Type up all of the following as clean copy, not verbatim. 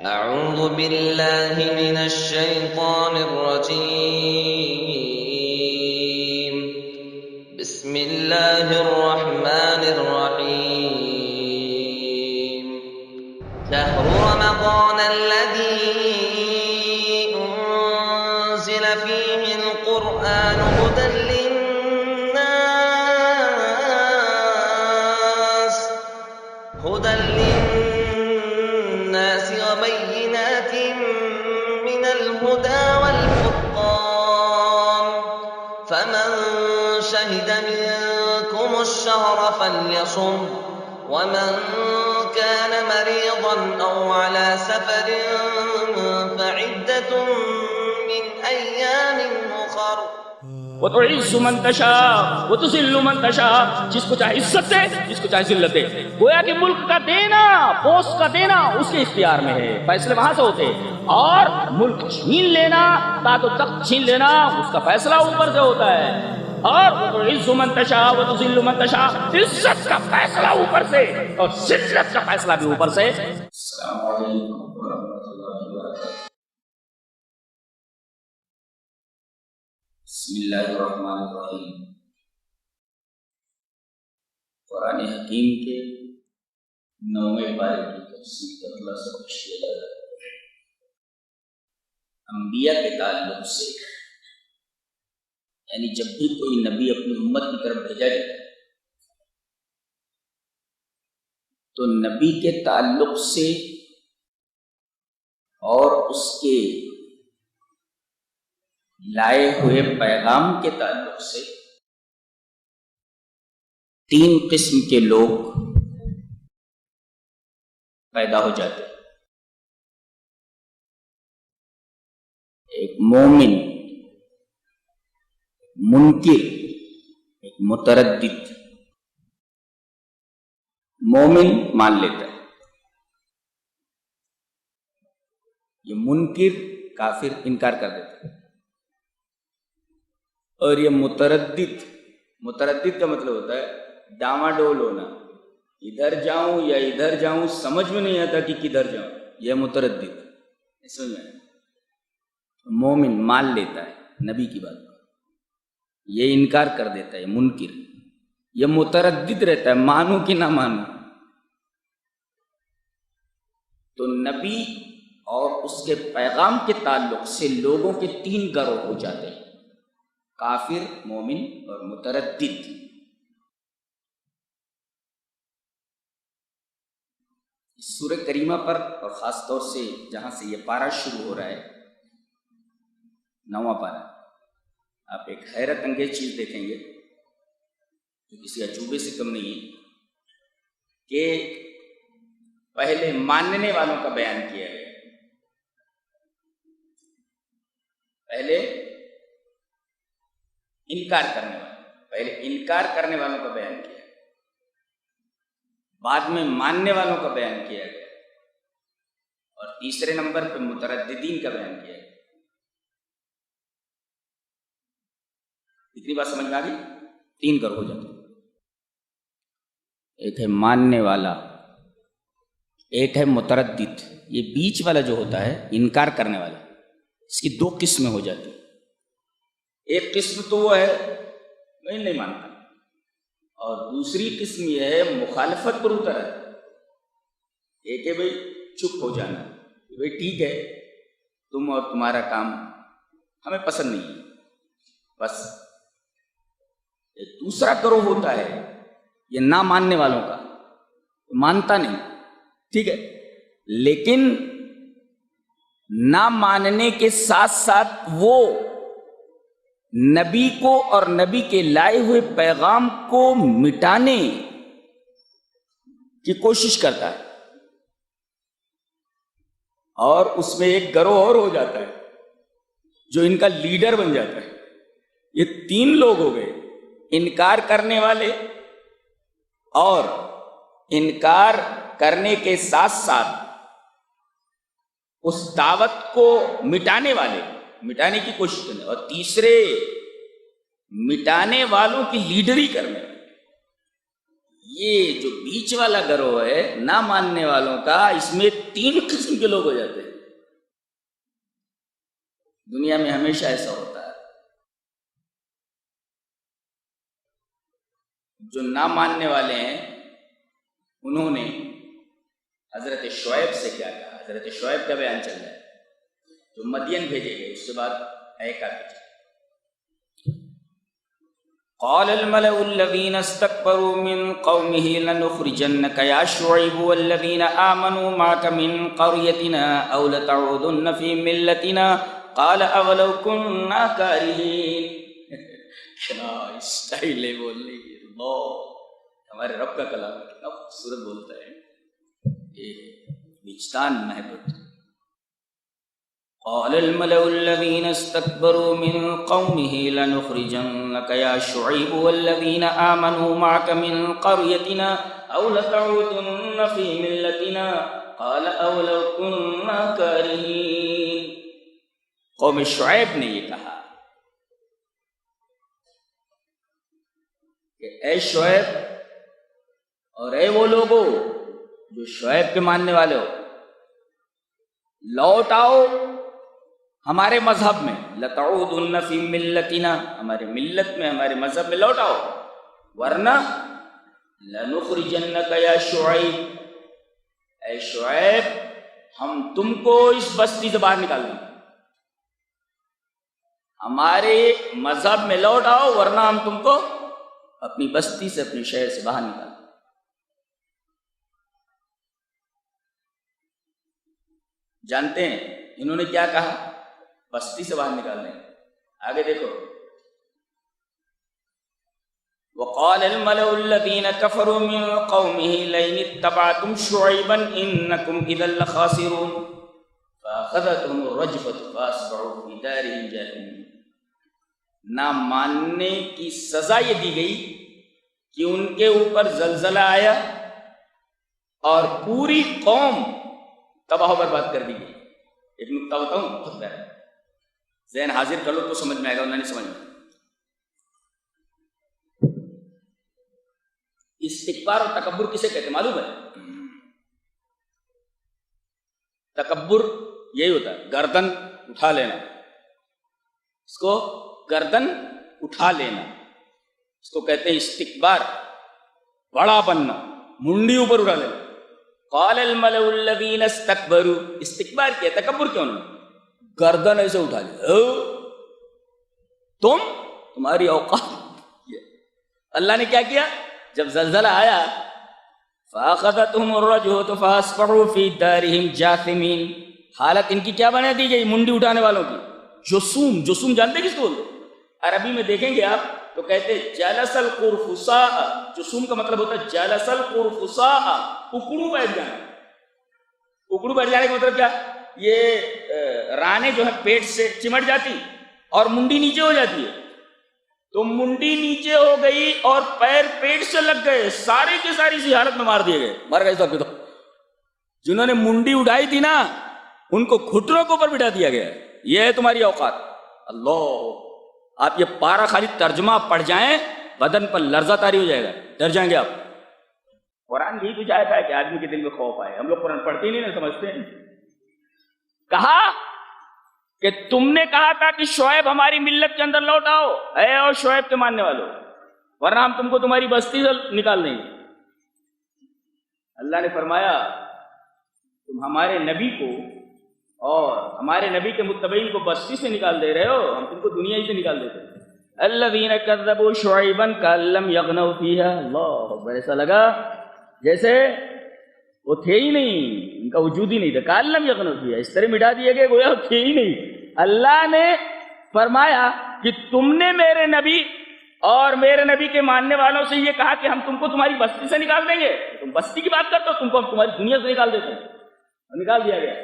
أعوذ بالله من الشيطان الرجيم. بسم الله الرحمن الرحيم. شهر رمضان الذي أنزل فيه القرآن هدى للناس وبينات من الهدى والفرقان، فمن شهد منكم الشهر فليصم، ومن كان مريضا أو على سفر فعدة من أيام أخر. وتعز من تشاء وتذل من تشاء، جس کو چاہے عزت دے جس کو چاہے ذلت دے. گویا کہ ملک کا دینا پوسٹ کا دینا اس کے اختیار میں ہے، فیصلے وہاں سے ہوتے ہیں، اور ملک چھین لینا تاج و تخت چھین لینا اس کا فیصلہ اوپر سے ہوتا ہے. اور وتعز من تشاء وتذل من تشاء، عزت کا فیصلہ اوپر سے اور ذلت کا فیصلہ بھی اوپر سے. السلام علیکم ورحمۃ اللہ وبرکاتہ. بسم اللہ الرحمن الرحیم. قرآن حکیم کے 9ویں پارے کی تفسیر کا خلاصہ پیش کیا جا رہا ہے. انبیاء کے تعلق سے، یعنی جب بھی کوئی نبی اپنی امت کی طرف بھیجا جاتا ہے تو نبی کے تعلق سے اور اس کے لائے ہوئے پیغام کے تعلق سے 3 قسم کے لوگ پیدا ہو جاتے ہیں. ایک مومن، منکر، ایک متردد. مومن مان لیتا ہے، یہ منکر کافر انکار کر دیتا ہے، اور یہ متردد کا مطلب ہوتا ہے ڈاما ڈول ہونا، ادھر جاؤں یا ادھر جاؤں سمجھ میں نہیں آتا کہ کدھر جاؤں. یہ متردد. سمجھ میں مومن مان لیتا ہے نبی کی بات، یہ انکار کر دیتا ہے منکر. یہ متردد رہتا ہے مانو کہ نہ مانو. تو نبی اور اس کے پیغام کے تعلق سے لوگوں کے 3 گروہ ہو جاتے ہیں: کافر، مومن اور متردد. اس سورہ کریمہ پر، اور خاص طور سے جہاں سے یہ پارہ شروع ہو رہا ہے، 9واں پارہ، آپ ایک حیرت انگیز چیز دیکھیں گے جو کسی عجوبے سے کم نہیں ہے کہ پہلے ماننے والوں کا بیان کیا گیا. پہلے انکار کرنے والوں کا بیان کیا، بعد میں ماننے والوں کا بیان کیا گیا، اور تیسرے نمبر پہ مترددین کا بیان کیا گیا. اتنی بات سمجھ میں آ گئی؟ 3 گروہ ہو جاتے ہیں. ایک ہے ماننے والا، ایک ہے متردد. یہ بیچ والا جو ہوتا ہے انکار کرنے والا، اس کی 2 قسمیں ہو جاتی ہیں. ایک قسم تو وہ ہے میں نہیں مانتا، اور دوسری قسم یہ ہے مخالفت پر اتر ہے. ایک ہے بھائی چپ ہو جانا، بھائی ٹھیک ہے تم اور تمہارا کام ہمیں پسند نہیں ہے بس. ایک دوسرا گروہ ہوتا ہے یہ نہ ماننے والوں کا، مانتا نہیں، ٹھیک ہے، لیکن نہ ماننے کے ساتھ ساتھ وہ نبی کو اور نبی کے لائے ہوئے پیغام کو مٹانے کی کوشش کرتا ہے. اور اس میں ایک گروہ اور ہو جاتا ہے جو ان کا لیڈر بن جاتا ہے. یہ 3 لوگ ہو گئے: انکار کرنے والے، اور انکار کرنے کے ساتھ ساتھ اس دعوت کو مٹانے والے، مٹانے کی کوشش کرنے، اور تیسرے مٹانے والوں کی لیڈری کرنے. یہ جو بیچ والا گروہ ہے نہ ماننے والوں کا، اس میں 3 قسم کے لوگ ہو جاتے ہیں۔ دنیا میں ہمیشہ ایسا ہوتا ہے، جو نہ ماننے والے ہیں انہوں نے حضرت شعیب سے کیا کہا؟ حضرت شعیب کا بیان چل رہا ہے، جو مدین بھیجے گئے، اس کے بعد ایکا بھیجے۔ قال الملأ الذين استكبروا من قومه لنخرجنك يا شعيب والذين آمنوا معك من قريتنا أو لتعودن في ملتنا قال أولو كنا كارهين۔ کیا اسٹائل ہے بولنے کی، اللہ ہمارے رب کا کلام کتنا خوبصورت بولتا ہے، یہ وجدان محبت۔ قال الملأ الذين استكبروا من قومه لنخرجنك يا شعيب والذين آمنوا معك من قريتنا أو لتعودن في ملتنا قال أولو كنا كارهين۔ قوم شعیب نے یہ کہا کہ اے شعیب اور اے وہ لوگوں جو شعیب کے ماننے والے ہو، لوٹ آؤ ہمارے مذہب میں، لتعودن فی ملتنا، ہمارے ملت میں، ہمارے مذہب میں لوٹ آؤ، ورنہ لنخرجنک یا شعیب، اے شعیب ہم تم کو اس بستی سے باہر نکال دیں گے، ہمارے مذہب میں لوٹ آؤ ورنہ ہم تم کو اپنی بستی سے، اپنے شہر سے باہر نکال دیں۔ جانتے ہیں انہوں نے کیا کہا؟ بستی سے باہر نکالنے۔ آگے دیکھو، وقال الملأ الذين كفروا من قومه لئن اتبعتم شعيبا انكم اذا لخاسرون فاخذتهم الرجفة فاصبحوا في دارهم جاثمين۔ نہ ماننے کی سزا یہ دی گئی کہ ان کے اوپر زلزلہ آیا اور پوری قوم تباہ و برباد کر دی گئی۔ ایک نکتہ بتاؤں بہت پیارا، ذہن حاضر کر لو تو سمجھ میں آئے گا، ورنہ نہیں سمجھ میں۔ استکبار اور تکبر کسے کہتے ہیں معلوم ہے؟ تکبر یہی ہوتا ہے، گردن اٹھا لینا، اس کو گردن اٹھا لینا، اس کو کہتے ہیں استکبار، بڑا بننا، منڈی اوپر اٹھا لینا۔ قال الملأ الذين استكبروا، استکبار کیا، تکبر کیوں نہیں؟ گردن ایسے اٹھا لیا، تمہاری اوقات۔ اللہ نے کیا کیا؟ جب زلزلہ آیا فاخذتهم الرجفة فاصبحوا في دارهم جاثمين، حالت ان کی کیا بنا دی گئی؟ منڈی اٹھانے والوں کی۔ جسوم، جسوم جانتے کس کو بولتے؟ عربی میں دیکھیں گے آپ تو کہتے ہیں جلس القرفصاء، جسوم کا مطلب ہوتا ہے جلس القرفصاء، اکڑو بیٹھ جانا۔ اکڑو بیٹھ جانے کا مطلب کیا؟ یہ رانے جو ہے پیٹ سے چمٹ جاتی اور منڈی نیچے ہو جاتی ہے، تو منڈی نیچے ہو گئی اور پیر پیٹ سے لگ گئے، سارے کے ساری اسی حالت میں مار دیے گئے، مر گئے سب۔ تو جنہوں نے منڈی اٹھائی تھی نا ان کو گھٹنوں کے اوپر بٹھا دیا گیا، یہ ہے تمہاری اوقات۔ اللہ، آپ یہ پارا خالی ترجمہ پڑھ جائیں بدن پر لرزہ طاری ہو جائے گا، ڈر جائیں گے آپ۔ قرآن یہی تو چاہتا ہے کہ آدمی کے دل میں خوف آئے۔ ہم لوگ قرآن پڑھتے ہی نہیں نا، سمجھتے ہیں۔ کہا کہ تم نے کہا تھا کہ شعیب ہماری ملت کے اندر لوٹ آؤ، اے اور شعیب کے ماننے والوں، ورنہ ہم تم کو تمہاری بستی سے نکال دیں گے۔ اللہ نے فرمایا تم ہمارے نبی کو اور ہمارے نبی کے متبعین کو بستی سے نکال دے رہے ہو، ہم تم کو دنیا ہی سے نکال دیتے ہیں۔ الذین کذبوا شعیبا کأن لم یغنوا فیہا، اللہ اکبر، ایسا لگا جیسے وہ تھے ہی نہیں، ان کا وجود ہی نہیں تھا۔ کأن لم یغنوا فیہا، اس طرح مٹا دیے گئے گویا تھے ہی نہیں۔ اللہ نے فرمایا کہ تم نے میرے نبی اور میرے نبی کے ماننے والوں سے یہ کہا کہ ہم تم کو تمہاری بستی سے نکال دیں گے، تم بستی کی بات کرتے ہو، تم کو ہم تمہاری دنیا سے نکال دیتے ہیں، نکال دیا گیا۔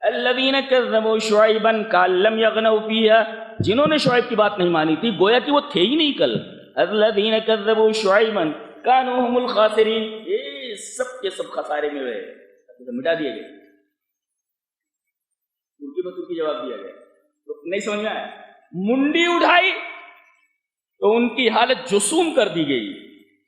الذین کذبوا شعیبا کأن لم یغنوا فیہا، جنہوں نے شعیب کی بات نہیں مانی تھی گویا کہ وہ تھے ہی نہیں کل۔ الذین کذبوا شعیبا کانوا هم الخاسرین، یہ سب کے سب خسارے میں ہوئے، مٹا دیے گئے، ترکی میں ترکی جواب دیا گیا۔ تو نہیں سمجھ میں آیا؟ منڈی اٹھائی تو ان کی حالت جسوم کر دی گئی،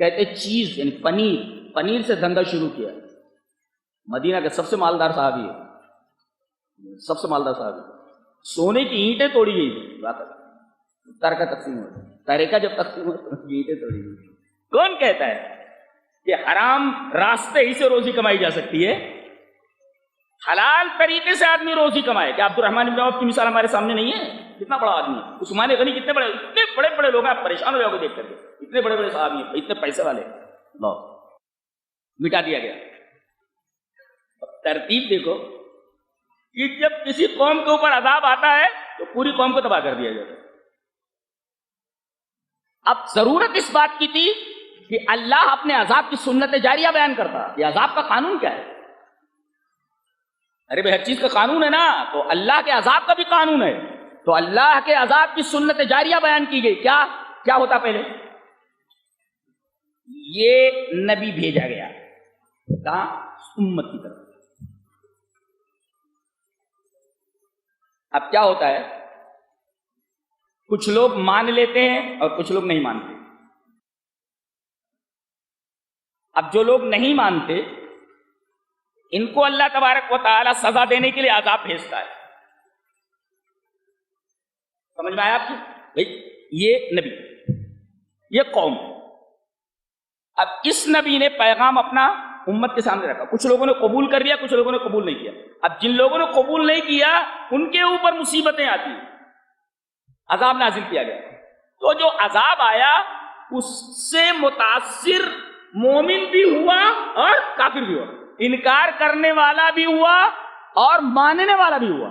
کہتے چیز یعنی پنیر سے دھندا شروع کیا. مدینہ کے سب سے مالدار صحابی ہے, سب سے مالدار صحابی. سونے کی اینٹیں توڑی گئی تھی, ترکہ تقسیم ہو, تریکہ جب تقسیم ہو تو اینٹیں توڑی گئی. کون کہتا ہے کہ حرام راستے ہی سے روزی کمائی جا سکتی ہے؟ حلال طریقے سے آدمی روزی کمائے. کہ عبد الرحمن بن عوف کی مثال ہمارے سامنے نہیں ہے؟ کتنا بڑا آدمی ہے. عثمان غنی کتنے بڑے لوگ ہیں, آپ پریشان ہو جاؤ گے دیکھ کر کے. اتنے بڑے بڑے صحابی ہیں, اتنے پیسے والے, لو مٹا دیا گیا. ترتیب دیکھو کہ جب کسی قوم کے اوپر عذاب آتا ہے تو پوری قوم کو تباہ کر دیا جاتا ہے. اب ضرورت اس بات کی تھی کہ اللہ اپنے عذاب کی سنت جاریہ بیان کرتا. یہ عذاب کا قانون کیا ہے؟ ارے بھائی ہر چیز کا قانون ہے نا, تو اللہ کے عذاب کا بھی قانون ہے. تو اللہ کے عذاب کی سنت جاریہ بیان کی گئی. کیا ہوتا پہلے؟ یہ نبی بھیجا گیا کہاں؟ امت کی طرف. اب کیا ہوتا ہے, کچھ لوگ مان لیتے ہیں اور کچھ لوگ نہیں مانتے. اب جو لوگ نہیں مانتے ان کو اللہ تبارک و تعالی سزا دینے کے لیے عذاب بھیجتا ہے. سمجھ میں آیا آپ کی؟ بھائی یہ نبی, یہ قوم. اب اس نبی نے پیغام اپنا امت کے سامنے رکھا. کچھ لوگوں نے قبول کر لیا, کچھ لوگوں نے قبول نہیں کیا. اب جن لوگوں نے قبول نہیں کیا ان کے اوپر مصیبتیں آتی ہیں, عذاب نازل کیا گیا. تو جو عذاب آیا اس سے متاثر مومن بھی ہوا اور کافر بھی ہوا, انکار کرنے والا بھی ہوا اور ماننے والا بھی ہوا.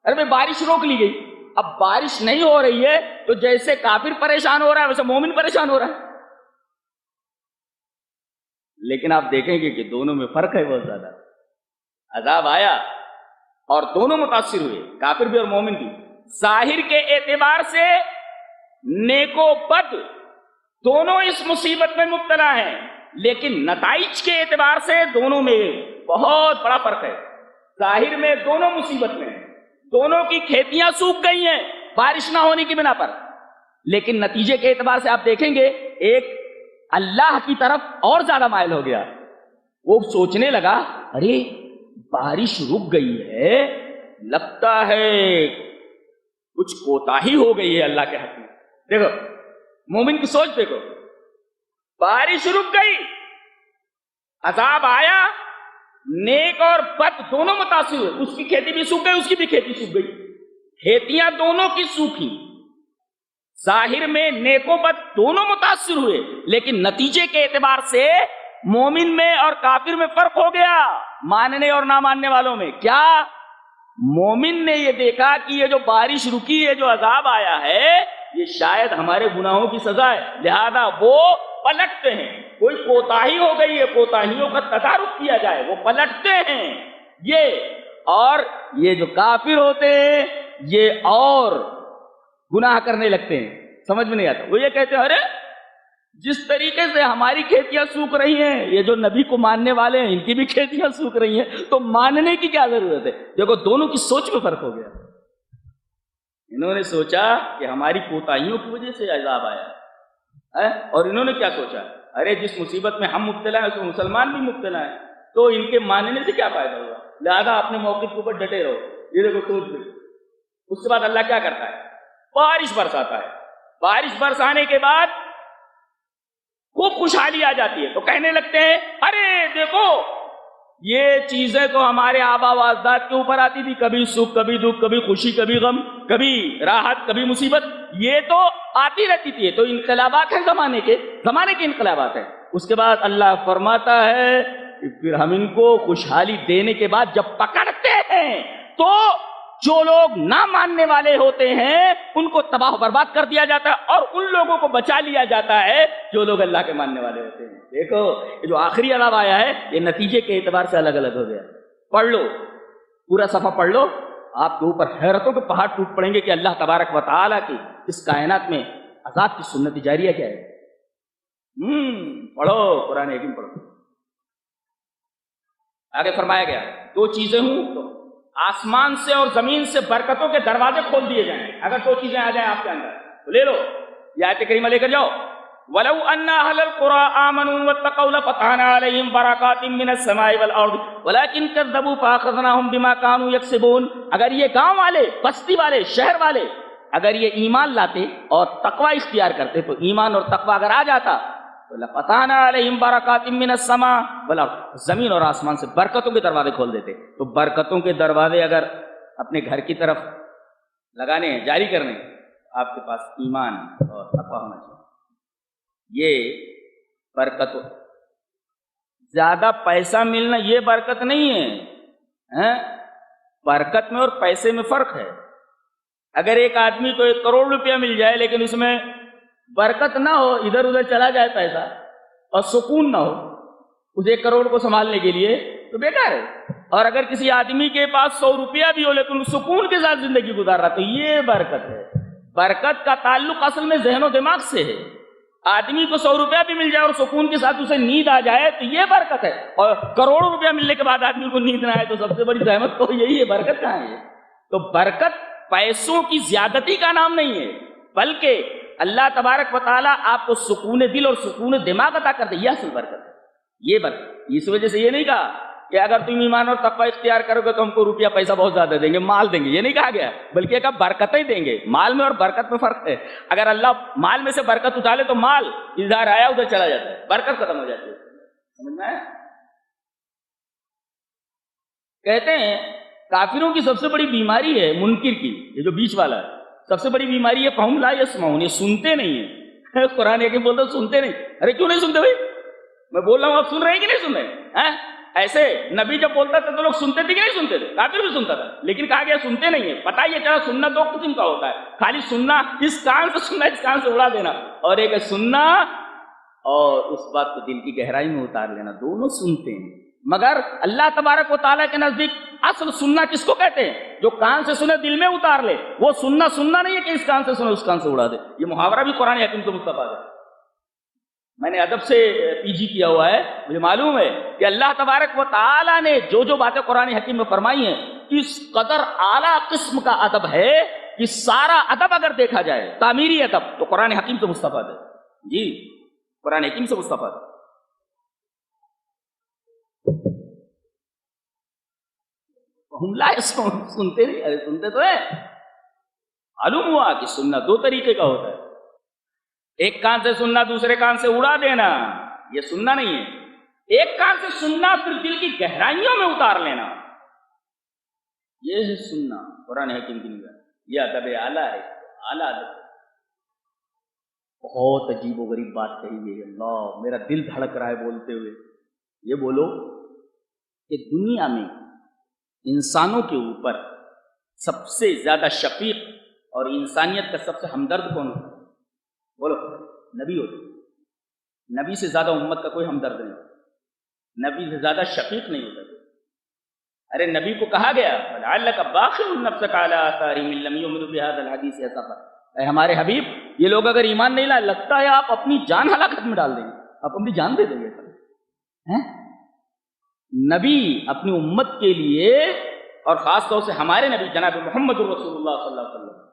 ارے بھائی بارش روک لی گئی, اب بارش نہیں ہو رہی ہے تو جیسے کافر پریشان ہو رہا ہے ویسے مومن پریشان ہو رہا ہے. لیکن آپ دیکھیں گے کہ دونوں میں فرق ہے بہت زیادہ. عذاب آیا اور دونوں متاثر ہوئے, کافر بھی اور مومن بھی. ظاہر کے اعتبار سے نیک و بد دونوں اس مصیبت میں مبتلا ہیں, لیکن نتائج کے اعتبار سے دونوں میں بہت بڑا فرق ہے. ظاہر میں دونوں مصیبت میں ہیں, دونوں کی کھیتیاں سوکھ گئی ہیں بارش نہ ہونے کی بنا پر, لیکن نتیجے کے اعتبار سے آپ دیکھیں گے ایک اللہ کی طرف اور زیادہ مائل ہو گیا. وہ سوچنے لگا ارے بارش رک گئی ہے, لگتا ہے کچھ کوتاہی ہو گئی ہے اللہ کے حق میں. دیکھو مومن کی سوچ دیکھو, بارش رک گئی, عذاب آیا, نیک اور بد دونوں متاثر ہوئے. اس کی کھیتی بھی سوکھ گئی, اس کی بھی کھیتی سوکھ گئی, کھیتیاں دونوں کی سوکھی. ظاہر میں نیک و بد دونوں متاثر ہوئے, لیکن نتیجے کے اعتبار سے مومن میں اور کافر میں فرق ہو گیا, ماننے اور نہ ماننے والوں میں. کیا؟ مومن نے یہ دیکھا کہ یہ جو بارش رکی ہے, جو عذاب آیا ہے, یہ شاید ہمارے گناہوں کی سزا ہے, لہذا وہ پلٹتے ہیں. کوئی کوتاہی ہو گئی ہے, کوتاہیوں کا تدارک کیا جائے, وہ پلٹتے ہیں. اور یہ جو کافر ہوتے ہیں یہ اور گناہ کرنے لگتے ہیں. سمجھ میں نہیں آتا. وہ یہ کہتے ہیں ارے جس طریقے سے ہماری کھیتیاں سوکھ رہی ہیں, یہ جو نبی کو ماننے والے ہیں ان کی بھی کھیتیاں سوکھ رہی ہیں, تو ماننے کی کیا ضرورت ہے؟ دیکھو دونوں کی سوچ میں فرق ہو گیا. انہوں نے سوچا کہ ہماری کوتاہیوں کی وجہ سے عذاب آیا ہے, اور انہوں نے کیا سوچا, ارے جس مصیبت میں ہم مبتلا ہیں اس میں مسلمان بھی مبتلا ہیں, تو ان کے ماننے سے کیا فائدہ ہوگا, لہذا اپنے موقف کے اوپر ڈٹے رہو. یہ دیکھو سوچ بھی. اس کے بعد اللہ کیا کرتا ہے, بارش برساتا ہے. بارش برسانے کے بعد خوب خوشحالی آ جاتی ہے, تو کہنے لگتے ہیں ارے دیکھو یہ چیزیں تو ہمارے آبا و اجداد کے اوپر آتی تھی, کبھی سکھ کبھی دکھ, کبھی خوشی کبھی غم, کبھی راحت کبھی مصیبت, یہ تو آتی رہتی تھی. تو انقلابات ہیں زمانے کے انقلابات ہیں. اس کے بعد اللہ فرماتا ہے کہ پھر ہم ان کو خوشحالی دینے کے بعد جب پکڑتے ہیں تو جو لوگ نہ ماننے والے ہوتے ہیں ان کو تباہ و برباد کر دیا جاتا ہے, اور ان لوگوں کو بچا لیا جاتا ہے جو لوگ اللہ کے ماننے والے ہوتے ہیں. دیکھو یہ جو آخری عذاب آیا ہے یہ نتیجے کے اعتبار سے الگ الگ ہو گیا. پڑھ لو, پورا صفحہ پڑھ لو, آپ کے اوپر حیرتوں کے پہاڑ ٹوٹ پڑیں گے کہ اللہ تبارک و تعالیٰ کی اس کائنات میں عذاب کی سنت جاریہ کیا ہے. پڑھو قرآن حکیم پڑھو. آگے فرمایا گیا دو چیزیں ہوں تو آسمان سے اور زمین سے برکتوں کے دروازے کھول دیے جائیں. اگر دو چیزیں آ جائیں آپ کے اندر تو لے لو, یہ آیت کریمہ لے کر جاؤ. ولو ان اهل القرى امنوا واتقوا لفتحنا عليهم برکات من السماء والارض ولكن كذبوا فاخذناهم بما كانوا يكسبون. اگر یہ گاؤں والے، بستی والے، شہر والے اگر یہ ایمان لاتے اور تقوی اختیار کرتے تو ایمان اور تقوی اگر آ جاتا تو لفتحنا عليهم برکات من السماء والارض، زمین اور آسمان سے برکتوں کے دروازے کھول دیتے. تو برکتوں کے دروازے اگر اپنے گھر کی طرف لگانے ہیں، جاری کرنے، آپ کے پاس ایمان اور تقوی ہونا چاہیے. یہ برکت، زیادہ پیسہ ملنا یہ برکت نہیں ہے. برکت میں اور پیسے میں فرق ہے. اگر ایک آدمی کو 1 کروڑ روپیہ مل جائے لیکن اس میں برکت نہ ہو، ادھر ادھر چلا جائے پیسہ اور سکون نہ ہو اس 1 کروڑ کو سنبھالنے کے لیے، تو بیکار ہے. اور اگر کسی آدمی کے پاس 100 روپیہ بھی ہو لیکن سکون کے ساتھ زندگی گزار رہا تو یہ برکت ہے. برکت کا تعلق اصل میں ذہن و دماغ سے ہے. آدمی کو 100 روپیہ بھی مل جائے اور سکون کے ساتھ اسے نیند آ جائے تو یہ برکت ہے. اور کروڑوں روپیہ ملنے کے بعد آدمی کو نیند نہ آئے تو سب سے بڑی زحمت تو یہی ہے. برکت کہاں ہے؟ تو برکت پیسوں کی زیادتی کا نام نہیں ہے، بلکہ اللہ تبارک و تعالیٰ آپ کو سکون دل اور سکون دماغ عطا کرتے، یہ اصل برکت ہے. یہ برکت، اس وجہ سے یہ نہیں کہا کہ اگر تم ایمان اور تقوی اختیار کرو گے تو ہم کو روپیہ پیسہ بہت زیادہ دیں گے، مال دیں گے، یہ نہیں کہا گیا، بلکہ کہا برکتیں دیں گے. مال میں اور برکت میں فرق ہے. اگر اللہ مال میں سے برکت اٹھا لے تو مال ادھر آیا ادھر چلا جاتا ہے، برکت ختم ہو جاتی ہے. سمجھ میں آیا؟ کہتے ہیں کافروں کی سب سے بڑی بیماری ہے منکر کی، یہ جو بیچ والا ہے، سب سے بڑی بیماری ہے فہم لا یسمعون، یہ سنتے نہیں ہیں. قرآن یہ بولتا سنتے نہیں. ارے کیوں نہیں سنتے بھائی؟ میں بول رہا ہوں آپ سن رہے ہیں کہ نہیں سن رہے ہیں؟ ایسے نبی جب بولتا تھا تو لوگ سنتے تھے کہ نہیں سنتے تھے؟ کافر بھی سنتا تھا، لیکن کہا گیا سنتے نہیں ہیں. پتہ یہ چلا سننا 2 قسم کا ہوتا ہے، خالی سننا، اس کان سے سننا اس کان سے اڑا دینا، اور ایک ہے سننا اور اس بات کو دل کی گہرائی میں اتار لینا. دونوں سنتے ہیں، مگر اللہ تبارک و تعالیٰ کے نزدیک اصل سننا کس کو کہتے ہیں؟ جو کان سے سنے دل میں اتار لے. وہ سننا سننا نہیں ہے کہ اس کان سے سنے اس کان سے اڑا دے. یہ محاورہ بھی قرآن حکیم سے مستفاد ہے. میں نے ادب سے پی جی کیا ہوا ہے، مجھے معلوم ہے کہ اللہ تبارک و تعالیٰ نے جو باتیں قرآن حکیم میں فرمائی ہیں اس قدر اعلیٰ قسم کا ادب ہے کہ سارا ادب اگر دیکھا جائے تعمیری ادب تو قرآن حکیم سے مستفاد ہے. جی قرآن حکیم سے مستفاد ہے. ہم لا سنتے نہیں، ارے سنتے تو ہے. معلوم ہوا کہ سننا 2 طریقے کا ہوتا ہے. ایک کان سے سننا، دوسرے کان سے اڑا دینا، یہ سننا نہیں ہے. ایک کان سے سننا پھر دل کی گہرائیوں میں اتار لینا، یہ ہے سننا. قرآن حکیم کی نگاہ یہ ادب اعلیٰ ہے، اعلیٰ ادب. بہت عجیب و غریب بات کہی ہے. اللہ میرا دل دھڑک رہا ہے بولتے ہوئے. یہ بولو کہ دنیا میں انسانوں کے اوپر سب سے زیادہ شفیق اور انسانیت کا سب سے ہمدرد کون ہوتا ہے؟ بولو. نبی ہوتے. نبی سے زیادہ امت کا کوئی ہمدرد نہیں، نبی سے زیادہ شفیق نہیں ہوتا. ارے نبی کو کہا گیا لعلک باخع نفسک علی آثارہم ان لم یؤمنوا بہذا الحدیث اسفا. اے ہمارے حبیب یہ لوگ اگر ایمان نہیں لائے لگتا ہے آپ اپنی جان ہلاکت میں ڈال دیں گے، آپ اپنی جان دے دیں گے. نبی اپنی امت کے لیے اور خاص طور سے ہمارے نبی جناب محمد رسول اللہ صلی اللہ علیہ وسلم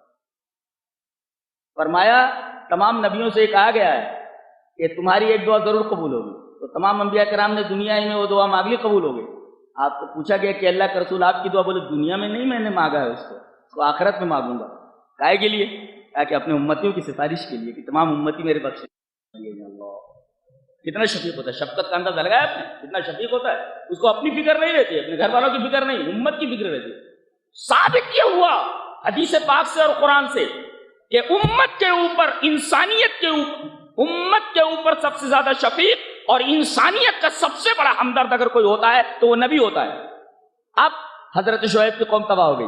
فرمایا تمام نبیوں سے یہ کہا گیا ہے کہ تمہاری ایک دعا ضرور قبول ہوگی. تو تمام انبیاء کرام نے دنیا ہی میں وہ دعا مانگ لی، قبول ہو گئی. آپ کو پوچھا گیا کہ اللہ کا رسول آپ کی دعا، بولے دنیا میں نہیں میں نے مانگا ہے، اس کو آخرت میں مانگوں گا. کائے کے لیے؟ تاکہ اپنے امتیوں کی سفارش کے لیے کہ تمام امتی میرے بخشے. اللہ کتنا شفیق ہوتا ہے. شفقت کا اندازہ لگایا آپ نے کتنا شفیق ہوتا ہے. اس کو اپنی فکر نہیں رہتی، اپنے گھر والوں کی فکر نہیں، امت کی فکر رہتی. ثابت یہ ہوا حدیث پاک سے اور قرآن سے کہ امت کے اوپر، انسانیت کے اوپر، امت کے اوپر سب سے زیادہ شفیق اور انسانیت کا سب سے بڑا ہمدرد اگر کوئی ہوتا ہے تو وہ نبی ہوتا ہے. اب حضرت شعیب کی قوم تباہ ہو گئی.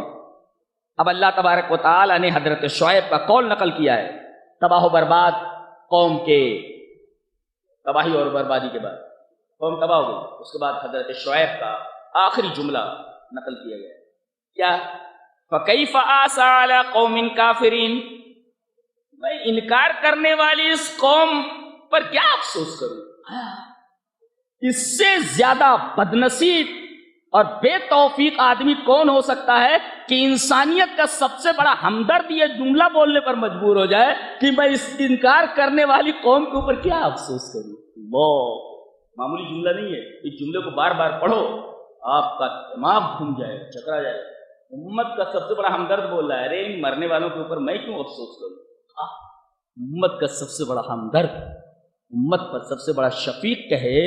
اب اللہ تبارک و تعالی نے حضرت شعیب کا قول نقل کیا ہے. تباہ و برباد قوم کے، تباہی اور بربادی کے بعد قوم تباہ ہو گئی. اس کے بعد حضرت شعیب کا آخری جملہ نقل کیا گیا. کیا؟ فَكَيْفَ آسَىٰ عَلَىٰ قَوْمٍ كَافِرِينَ. میں انکار کرنے والی اس قوم پر کیا افسوس کروں. اس سے زیادہ بدنصیب اور بے توفیق آدمی کون ہو سکتا ہے کہ انسانیت کا سب سے بڑا ہمدرد یہ جملہ بولنے پر مجبور ہو جائے کہ میں اس انکار کرنے والی قوم کے اوپر کیا افسوس کروں. وہ معمولی جملہ نہیں ہے. اس جملے کو بار بار پڑھو آپ کا دماغ گھوم جائے گا, چکرا جائے گا. امت کا سب سے بڑا ہمدرد بول رہا ہے, ارے ان مرنے والوں کے اوپر میں کیوں افسوس کروں. امت کا سب سے بڑا ہمدرد, امت پر سب سے بڑا شفیق کہے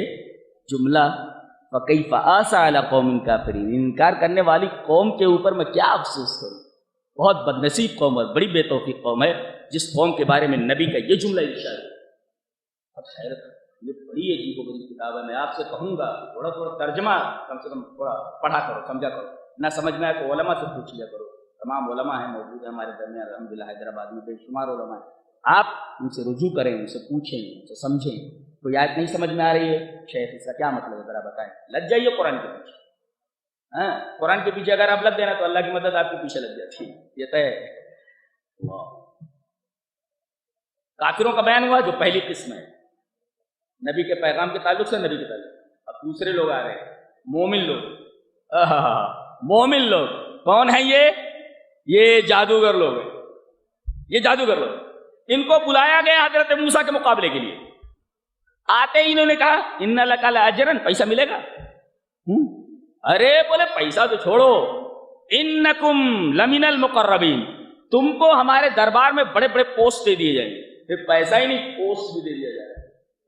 جملہ فَكَيْفَ آسَىٰ عَلَىٰ قَوْمٍ كَافِرِينَ, انکار کرنے والی قوم کے اوپر میں کیا افسوس کروں. بہت بدنصیب قوم ہے, بڑی بے توفیق قوم ہے جس قوم کے بارے میں نبی کا یہ جملہ ارشاد ہے. اب خیر یہ بڑی عجیب و غریب کتاب ہے. میں آپ سے کہوں گا تھوڑا تھوڑا ترجمہ کم سے کم تھوڑا پڑھا کرو, سمجھا کرو. نہ سمجھ میں آئے تو علماء سے پوچھ لیا کرو. تمام علماء ہیں موجود ہیں ہمارے درمیان الحمدللہ, حیدرآباد میں بے شمار علماء ہیں. آپ ان سے رجوع کریں, ان سے پوچھیں, ان سے سمجھیں. کوئی آیت نہیں سمجھ میں آ رہی ہے, شیخ اس کا کیا مطلب ہے ذرا بتائیں. لگ جائیے قرآن کے پیچھے. ہاں, قرآن کے پیچھے اگر آپ لگ گئے نا تو اللہ کی مدد آپ کے پیچھے لگ جاتی ہے, یہ طے ہے. کافروں کا بیان ہوا جو پہلی قسم ہے نبی کے پیغام کے تعلق سے, نبی کے تعلق. اب دوسرے لوگ آ رہے ہیں, مومن لوگ. مومن لوگ کون ہیں یہ جادوگر لوگ ہیں. یہ جادوگر لوگ, ان کو بلایا گیا حضرت موسیٰ کے مقابلے کے لیے. آتے ہی انہوں نے کہا ان لک لاجرا, پیسہ ملے گا. ارے بولے پیسہ تو چھوڑو, انکم لمن المقربین, تم کو ہمارے دربار میں بڑے بڑے پوسٹ دے دیے جائیں گے. پھر پیسہ ہی نہیں, پوسٹ بھی دے دیا جائے.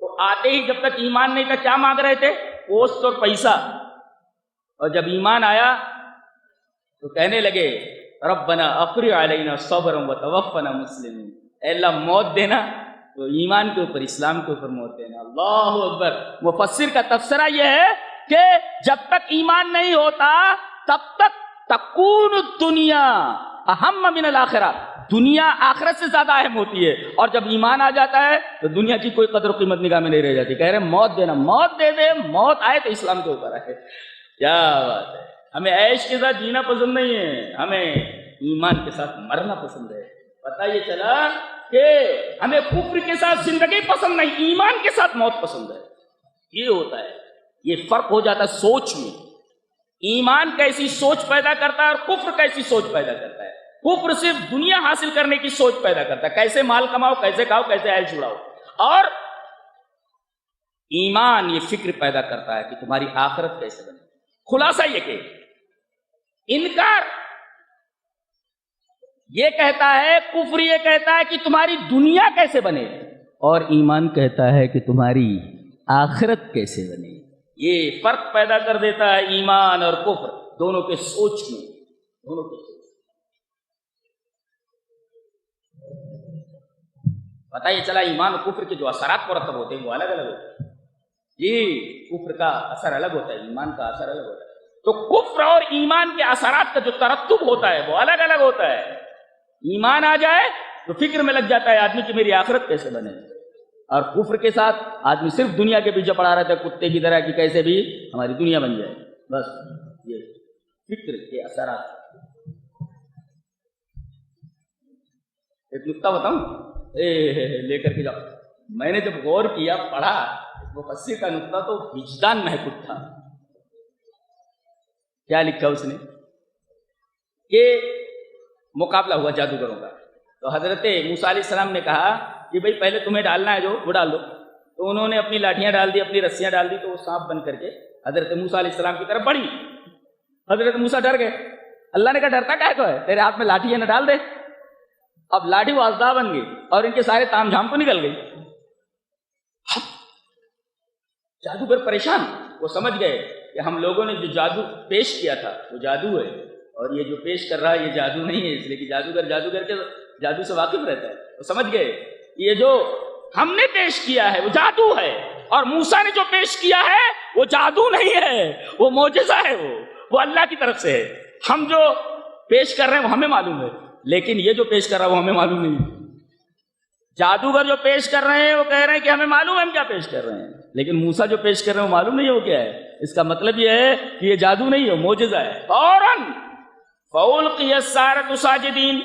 تو آتے ہی جب تک ایمان نہیں تھا کیا مانگ رہے تھے؟ پوسٹ اور پیسہ. اور جب ایمان آیا تو کہنے لگے ربنا افرغ علینا صبرا وتوفنا مسلمین, اے اللہ موت دینا تو ایمان کے اوپر, اسلام کے اوپر موت دینا. اللہ اکبر. مفسر کا تفسیرہ یہ ہے کہ جب تک ایمان نہیں ہوتا تب تک تکون الدنیا اہم من الآخرہ, دنیا آخرت سے زیادہ اہم ہوتی ہے. اور جب ایمان آ جاتا ہے تو دنیا کی کوئی قدر و قیمت نگاہ میں نہیں رہ جاتی. کہہ رہے موت دینا, موت دے دے, موت آئے تو اسلام کے اوپر آئے. کیا بات ہے. ہمیں عیش کے ساتھ جینا پسند نہیں ہے, ہمیں ایمان کے ساتھ مرنا پسند ہے. پتہ یہ چلا کہ ہمیں کفر کے ساتھ زندگی پسند نہیں, ایمان کے ساتھ موت پسند ہے. یہ ہوتا ہے, یہ فرق ہو جاتا ہے سوچ میں. ایمان کیسی سوچ پیدا کرتا ہے اور کفر کیسی سوچ پیدا کرتا ہے. کفر صرف دنیا حاصل کرنے کی سوچ پیدا کرتا ہے, کیسے مال کماؤ, کیسے کھاؤ, کیسے عیش اڑاؤ. اور ایمان یہ فکر پیدا کرتا ہے کہ تمہاری آخرت کیسے بنے. خلاصہ یہ کہ انکار یہ کہتا ہے, کفر یہ کہتا ہے کہ تمہاری دنیا کیسے بنے, اور ایمان کہتا ہے کہ تمہاری آخرت کیسے بنے. یہ فرق پیدا کر دیتا ہے ایمان اور کفر دونوں کے سوچ میں, دونوں کے سوچ. پتہ یہ چلا ایمان اور کفر کے جو اثرات مرتب ہوتے ہیں وہ الگ الگ ہوتے ہیں. یہ کفر کا اثر الگ ہوتا ہے, ایمان کا اثر الگ ہوتا ہے. تو کفر اور ایمان کے اثرات کا جو ترتب ہوتا ہے وہ الگ الگ ہوتا ہے. ایمان آ جائے تو فکر میں لگ جاتا ہے آدمی کہ میری آخرت کیسے بنے, اور کفر کے ساتھ آدمی صرف دنیا کے پیچھے پڑا رہتا ہے کتے کی طرح کہ کیسے بھی ہماری دنیا بن جائے. بس یہ فکر کے اثرات. ایک نکتہ بتاؤں, لے کر کے جاؤ. میں نے جب غور کیا, پڑھا مفسر کا نکتہ تو وجدان محکوم تھا. کیا لکھا اس نے کہ مقابلہ ہوا جادوگروں کا. تو حضرت موسیٰ علیہ السلام نے کہا کہ بھئی پہلے تمہیں ڈالنا ہے جو وہ ڈال دو. تو انہوں نے اپنی لاٹھیاں ڈال دی, اپنی رسیاں ڈال دی, تو وہ سانپ بن کر کے حضرت موسیٰ علیہ السلام کی طرف بڑھی. حضرت موسیٰ ڈر گئے. اللہ نے کہا ڈرتا کیا ہے, تیرے ہاتھ میں لاٹھی ہے نہ, ڈال دے. اب لاٹھی وازدہ بن گئی اور ان کے سارے تام جھام کو نکل گئی. جادوگر پریشان, وہ سمجھ گئے کہ ہم لوگوں نے جو جادو پیش کیا تھا وہ جادو ہے, اور یہ جو پیش کر رہا ہے یہ جادو نہیں ہے. اس لیے کہ جادوگر کے جادو سے واقف رہتا ہے. وہ سمجھ گئے یہ جو ہم نے پیش کیا ہے وہ جادو ہے, اور موسیٰ نے جو پیش کیا ہے وہ جادو نہیں ہے, وہ معجزہ ہے, وہ اللہ کی طرف سے ہے. ہم جو پیش کر رہے ہیں وہ ہمیں معلوم ہے, لیکن یہ جو پیش کر رہا ہے وہ ہمیں معلوم نہیں. جادوگر جو پیش کر رہے ہیں وہ کہہ رہے ہیں کہ ہمیں معلوم ہے ہم کیا پیش کر رہے ہیں, لیکن موسیٰ جو پیش کر رہے ہیں وہ معلوم نہیں ہے وہ کیا ہے. اس کا مطلب یہ ہے کہ یہ جادو نہیں ہے, معجزہ ہے. فوراً فَأُلْقِيَ السَّحَرَةُ سَاجِدِينَ,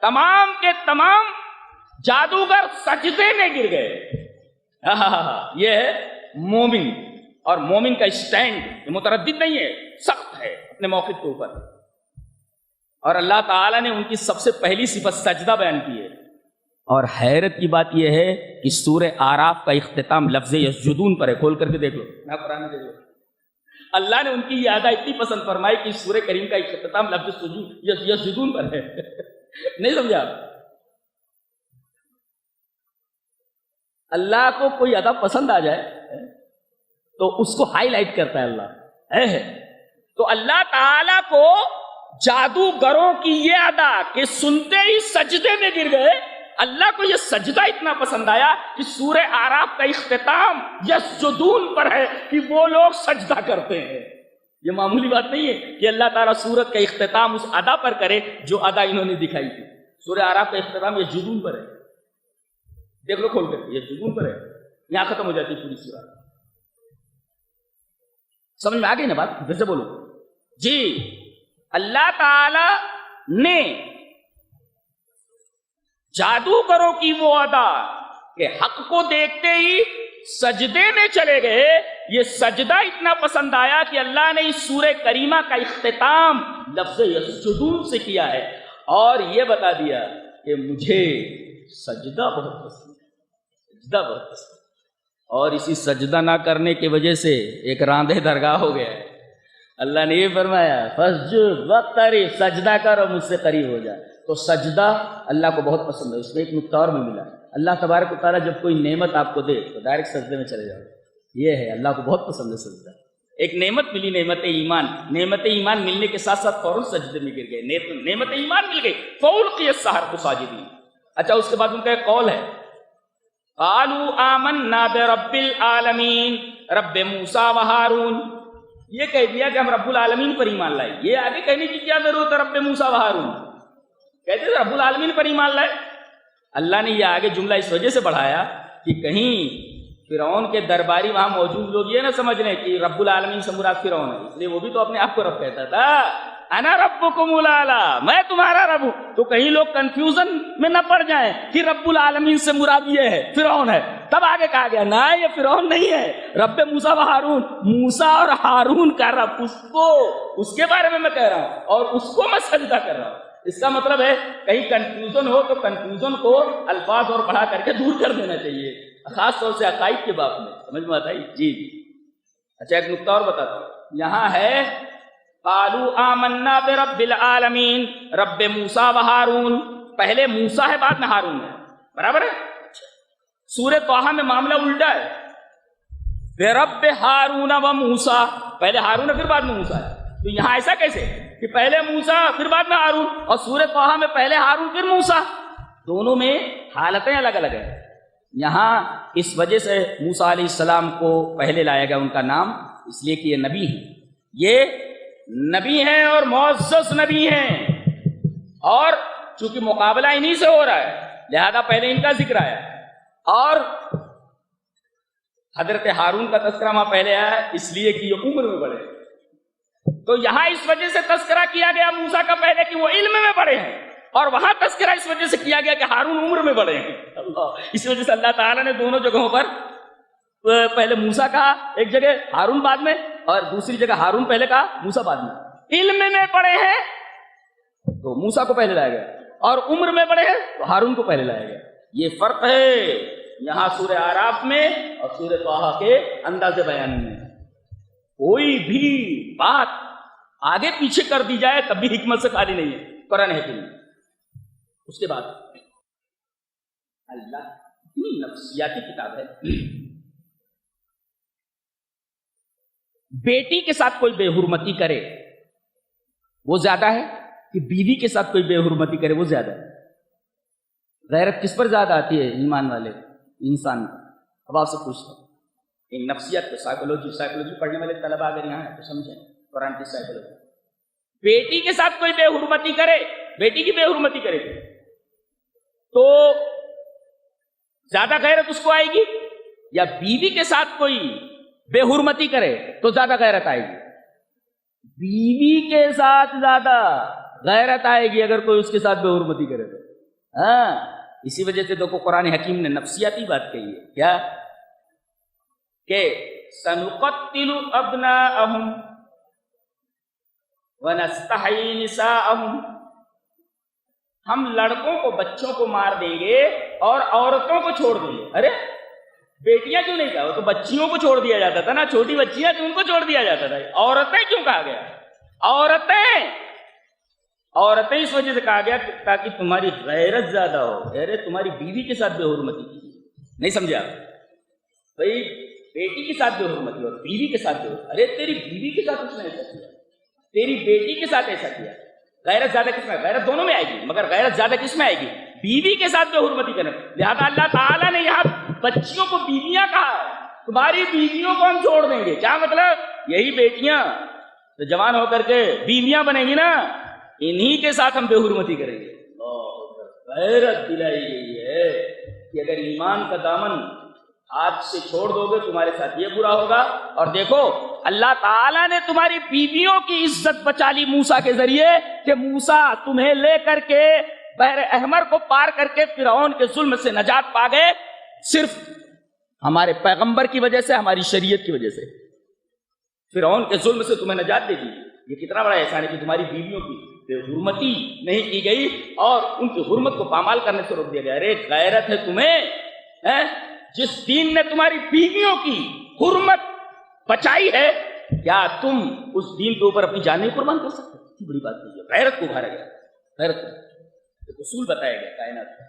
تمام کے تمام جادوگر سجدے میں گر گئے. یہ ہے مومن, اور مومن کا اسٹینڈ متردد نہیں ہے, سخت ہے. ہے اپنے موقف کے اوپر، اور اللہ تعالیٰ نے ان کی سب سے پہلی صفت سجدہ بیان کی ہے۔ اور حیرت کی بات یہ ہے کہ سورہ اعراف کا اختتام لفظ یسجدون پر ہے، کھول کر کے دیکھ لو، نہ قرآن میں دیکھ لو۔ اللہ نے ان کی یہ ادا اتنی پسند فرمائی کہ سورہ کریم کا اختتام لفظ یسجدون پر ہے۔ نہیں سمجھا؟ اللہ کو کوئی ادا پسند آ جائے تو اس کو ہائی لائٹ کرتا ہے اللہ۔ تو اللہ تعالی کو جادوگروں کی یہ ادا کہ سنتے ہی سجدے میں گر گئے، اللہ کو یہ سجدہ اتنا پسند آیا کہ سورہ اعراف کا اختتام یسجدون پر ہے کہ وہ لوگ سجدہ کرتے ہیں۔ یہ معمولی بات نہیں ہے کہ اللہ تعالیٰ سورت کا اختتام اس ادا پر کرے جو ادا انہوں نے دکھائی تھی۔ سورہ اعراف کا اختتام یسجدون پر ہے، دیکھ لو کھول کر، یسجدون پر ہے، یہاں ختم ہو جاتی ہے پوری سورہ۔ سمجھ میں آ گئی نا بات؟ پھر سے بولو جی۔ اللہ تعالی نے جادوگروں کی وہ ادا کہ حق کو دیکھتے ہی سجدے میں چلے گئے، یہ سجدہ اتنا پسند آیا کہ اللہ نے اس سورہ کریمہ کا اختتام لفظ یسجدون سے کیا ہے، اور یہ بتا دیا کہ مجھے سجدہ بہت پسند ہے، سجدہ بہت پسند ہے۔ اور اسی سجدہ نہ کرنے کی وجہ سے ایک راندے درگاہ ہو گیا ہے۔ اللہ نے یہ فرمایا فسجد واقترب، سجدہ کر اور مجھ سے قریب ہو جا۔ تو سجدہ اللہ کو بہت پسند ہے۔ اس میں ایک نکتہ اور میں ملا، اللہ تبارک و تعالیٰ جب کوئی نعمت آپ کو دے تو ڈائریکٹ سجدے میں چلے جاؤ، یہ ہے اللہ کو بہت پسند ہے سجدہ۔ ایک نعمت ملی، نعمت ایمان، نعمت ایمان ملنے کے ساتھ ساتھ فوراً سجدے میں گر گئے، نعمت ایمان مل گئی، فَأُلْقِيَ السَّحَرَةُ ساجدین۔ اچھا، اس کے بعد ان کا ایک قول ہے قَالُوا آمَنَّا بِرَبِّ الْعَالَمِينَ رب موسیٰ و ہارون۔ یہ کہہ دیا کہ ہم رب العالمین پر ایمان لائے، یہ آگے کہنے کی کیا ضرورت ہے؟ رب موسیٰ و ہارون کہتے تھے رب العالمین پر ایمان لائے۔ اللہ نے یہ آگے جملہ اس وجہ سے بڑھایا کہ کہیں فرعون کے درباری وہاں موجود لوگ یہ نہ سمجھ لیں کہ رب العالمین سے مراد فرعون ہے، اس لیے وہ بھی تو اپنے آپ کو رب کہتا تھا، انا ربکم الاعلی، میں تمہارا رب ہوں۔ تو کہیں لوگ کنفیوژن میں نہ پڑ جائیں کہ رب العالمین سے مراد یہ ہے فرعون ہے، تب آگے کہا گیا نہ یہ فرعون نہیں ہے، رب موسیٰ و ہارون، موسیٰ اور ہارون کا رب، اس کے بارے میں کہہ رہا ہوں اور اس کو میں سجدہ کر رہا ہوں۔ اس کا مطلب ہے کہیں کنفیوژن ہو تو کنفیوژن کو الفاظ اور بڑھا کر کے دور کر دینا چاہیے، خاص طور سے عقائد کے باب میں۔ سمجھ میں آتا ہے جی؟ اچھا، ایک نکتہ اور بتاتا ہوں، یہاں ہے قالوا آمنا برب العالمین رب موسیٰ و ہارون، پہلے موسیٰ ہے بعد میں ہارون ہے، برابر ہے؟ سورہ طٰہٰ میں معاملہ الٹا ہے، برب ہارون و موسیٰ، پہلے ہارون ہے پھر بعد میں موسیٰ ہے۔ تو یہاں ایسا کیسے کہ پہلے موسیٰ پھر بعد میں ہارون، اور سورہ طٰہٰ میں پہلے ہارون پھر موسیٰ؟ دونوں میں حالتیں الگ الگ ہیں۔ یہاں اس وجہ سے موسیٰ علیہ السلام کو پہلے لایا گیا ان کا نام، اس لیے کہ یہ نبی ہیں، یہ نبی ہیں اور معزز نبی ہیں، اور چونکہ مقابلہ انہی سے ہو رہا ہے لہذا پہلے ان کا ذکر آیا، اور حضرت ہارون کا تذکرہ وہاں پہلے آیا اس لیے کہ یہ عمر میں بڑے ہیں۔ تو یہاں اس وجہ سے تذکرہ کیا گیا موسیٰ کا پہلے کہ وہ علم میں بڑے ہیں، اور وہاں تذکرہ اس وجہ سے کیا گیا کہ ہارون عمر میں بڑے ہیں۔ اس وجہ سے اللہ تعالیٰ نے دونوں جگہوں پر پہلے موسیٰ کہا، ایک جگہ ہارون بعد میں، اور دوسری جگہ ہارون پہلے کہا موسیٰ بعد میں۔ علم میں بڑے ہیں تو موسیٰ کو پہلے لایا گیا، اور عمر میں بڑے ہیں تو ہارون کو پہلے لایا گیا۔ یہ فرق ہے یہاں سورہ اعراف میں اور سورہ طٰہٰ کے انداز بیان میں۔ کوئی بھی بات آگے پیچھے کر دی جائے تب بھی حکمت سے خالی نہیں ہے، قرآن حکیم میں۔ اس کے بعد اللہ اتنی نفسیاتی کتاب ہے، بیٹی کے ساتھ کوئی بے حرمتی کرے وہ زیادہ ہے کہ بیوی کے ساتھ کوئی بے حرمتی کرے وہ زیادہ ہے؟ غیرت کس پر زیادہ آتی ہے؟ ایمان والے انسان کو۔ اب آپ سے پوچھتا ہوں، ایک نفسیات کو سائیکولوجی پڑھنے والے طلبہ اگر یہاں ہیں تو سمجھیں قرآن کی سائیکولوجی۔ بیٹی کے ساتھ کوئی بے حرمتی کرے، بیٹی کی بے حرمتی کرے تو زیادہ غیرت اس کو آئے گی، یا بیوی کے ساتھ کوئی بے حرمتی کرے تو زیادہ غیرت آئے گی؟ بیوی کے ساتھ زیادہ غیرت آئے گی اگر کوئی اس کے ساتھ بے حرمتی کرے تو۔ ہاں، اسی وجہ سے دیکھو قرآن حکیم نے نفسیاتی بات کہی ہے، کیا کہ سنقتل ابناءہم، وَنَسْتَحْيِي نِسَاءَهُمْ، ہم لڑکوں کو بچوں کو مار دیں گے اور عورتوں کو چھوڑ دیں گے. ارے بیٹیاں کیوں نہیں کہا؟ وہ تو بچیوں کو چھوڑ دیا جاتا تھا نا، چھوٹی بچیاں تھیں ان کو چھوڑ دیا جاتا تھا. عورتیں کیوں کہا گیا؟ عورتیں اس وجہ سے کہا گیا تاکہ تمہاری غیرت زیادہ ہو. ارے تمہاری بیوی کے ساتھ بے حرمتی کی نہیں سمجھا بھائی؟ بیٹی کے ساتھ بے حرمتی اور بیوی کے ساتھ بے حرمتی. ارے تیری بیوی کے ساتھ اس نے ایسا کیا، تیری بیٹی کے ساتھ ایسا کیا. غیرت زیادہ کس میں؟ غیرت دونوں میں آئے گی، مگر غیرت زیادہ کس میں آئے گی؟ بیوی کے ساتھ بے حرمتی کرنا. لہذا اللہ تعالیٰ نے یہاں بچیوں کو بیویاں کہا ہے. تمہاری بیویوں کو ہم چھوڑ دیں گے. کیا مطلب؟ یہی بیٹیاں تو جوان ہو کر کے بیویاں بنیں گی نا، انہی کے ساتھ ہم بے حرمتی کریں گے. غیرت دلائی گئی ہے کہ اگر ایمان کا دامن ہاتھ سے چھوڑ دو گے تمہارے ساتھ یہ برا ہوگا. اور دیکھو اللہ تعالیٰ نے تمہاری بیویوں کی عزت بچا لی موسیٰ کے ذریعے کہ موسیٰ تمہیں لے کر کے بحر احمر کو پار کر کے فرعون کے ظلم سے نجات پا گئے، صرف ہمارے پیغمبر کی وجہ سے، ہماری شریعت کی وجہ سے. فرعون کے ظلم سے تمہیں نجات دے دی. یہ کتنا بڑا احسان ہے کہ تمہاری بیویوں کی بے حرمتی نہیں کی گئی اور ان کی حرمت کو پامال کرنے سے روک دیا گیا. ارے غیرت ہے تمہیں؟ جس دین نے تمہاری بیویوں کی حرمت بچائی ہے، کیا تم اس دین کے اوپر اپنی جان نہیں قربان کر سکتے؟ اتنی بڑی بات نہیں ہے. غیرت کو ابھارا گیا، غیرت کو ایک اصول بتایا گیا کائنات میں.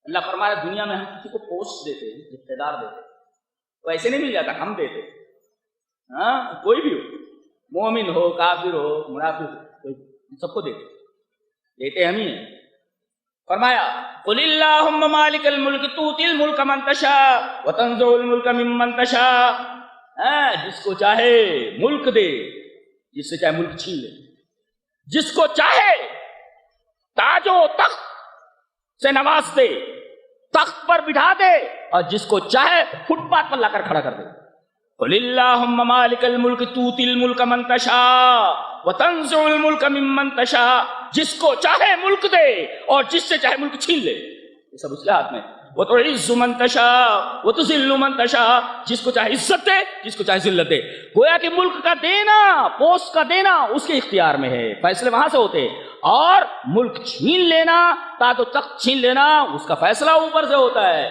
اللہ فرمایا دنیا میں ہم کسی کو پوسٹ دیتے ہیں، اقتدار دیتے ہیں، تو ایسے نہیں مل جاتا، ہم دیتے. ہاں کوئی بھی ہو، مومن ہو، کافر ہو، منافق ہو، سب کو دیتے ہم ہی ہیں. فرمایا قل اللہم مالک الملک تؤتی الملک من تشاء وتنزع الملک ممن تشاء. جس کو چاہے ملک دے، جس سے چاہے ملک چھین لے. جس کو چاہے تاج و تخت سے نواز دے، تخت پر بٹھا دے، اور جس کو چاہے فٹ پاتھ پر لا کر کھڑا کر دے. قل اللہم مالک الملک تؤتی الملک من تشاء وتنزع الملک ممن تشاء. جس کو چاہے ملک دے اور جس سے چاہے ملک چھین لے، یہ سب اس کے ہاتھ میں. وتعز من تشاء وتذل من تشاء. جس کو چاہے عزت دے، جس کو چاہے ذلت دے. گویا کہ ملک کا دینا، پوسٹ کا دینا اس کے اختیار میں ہے، فیصلے وہاں سے ہوتے. اور ملک چھین لینا، تاج و تخت چھین لینا، اس کا فیصلہ اوپر سے ہوتا ہے.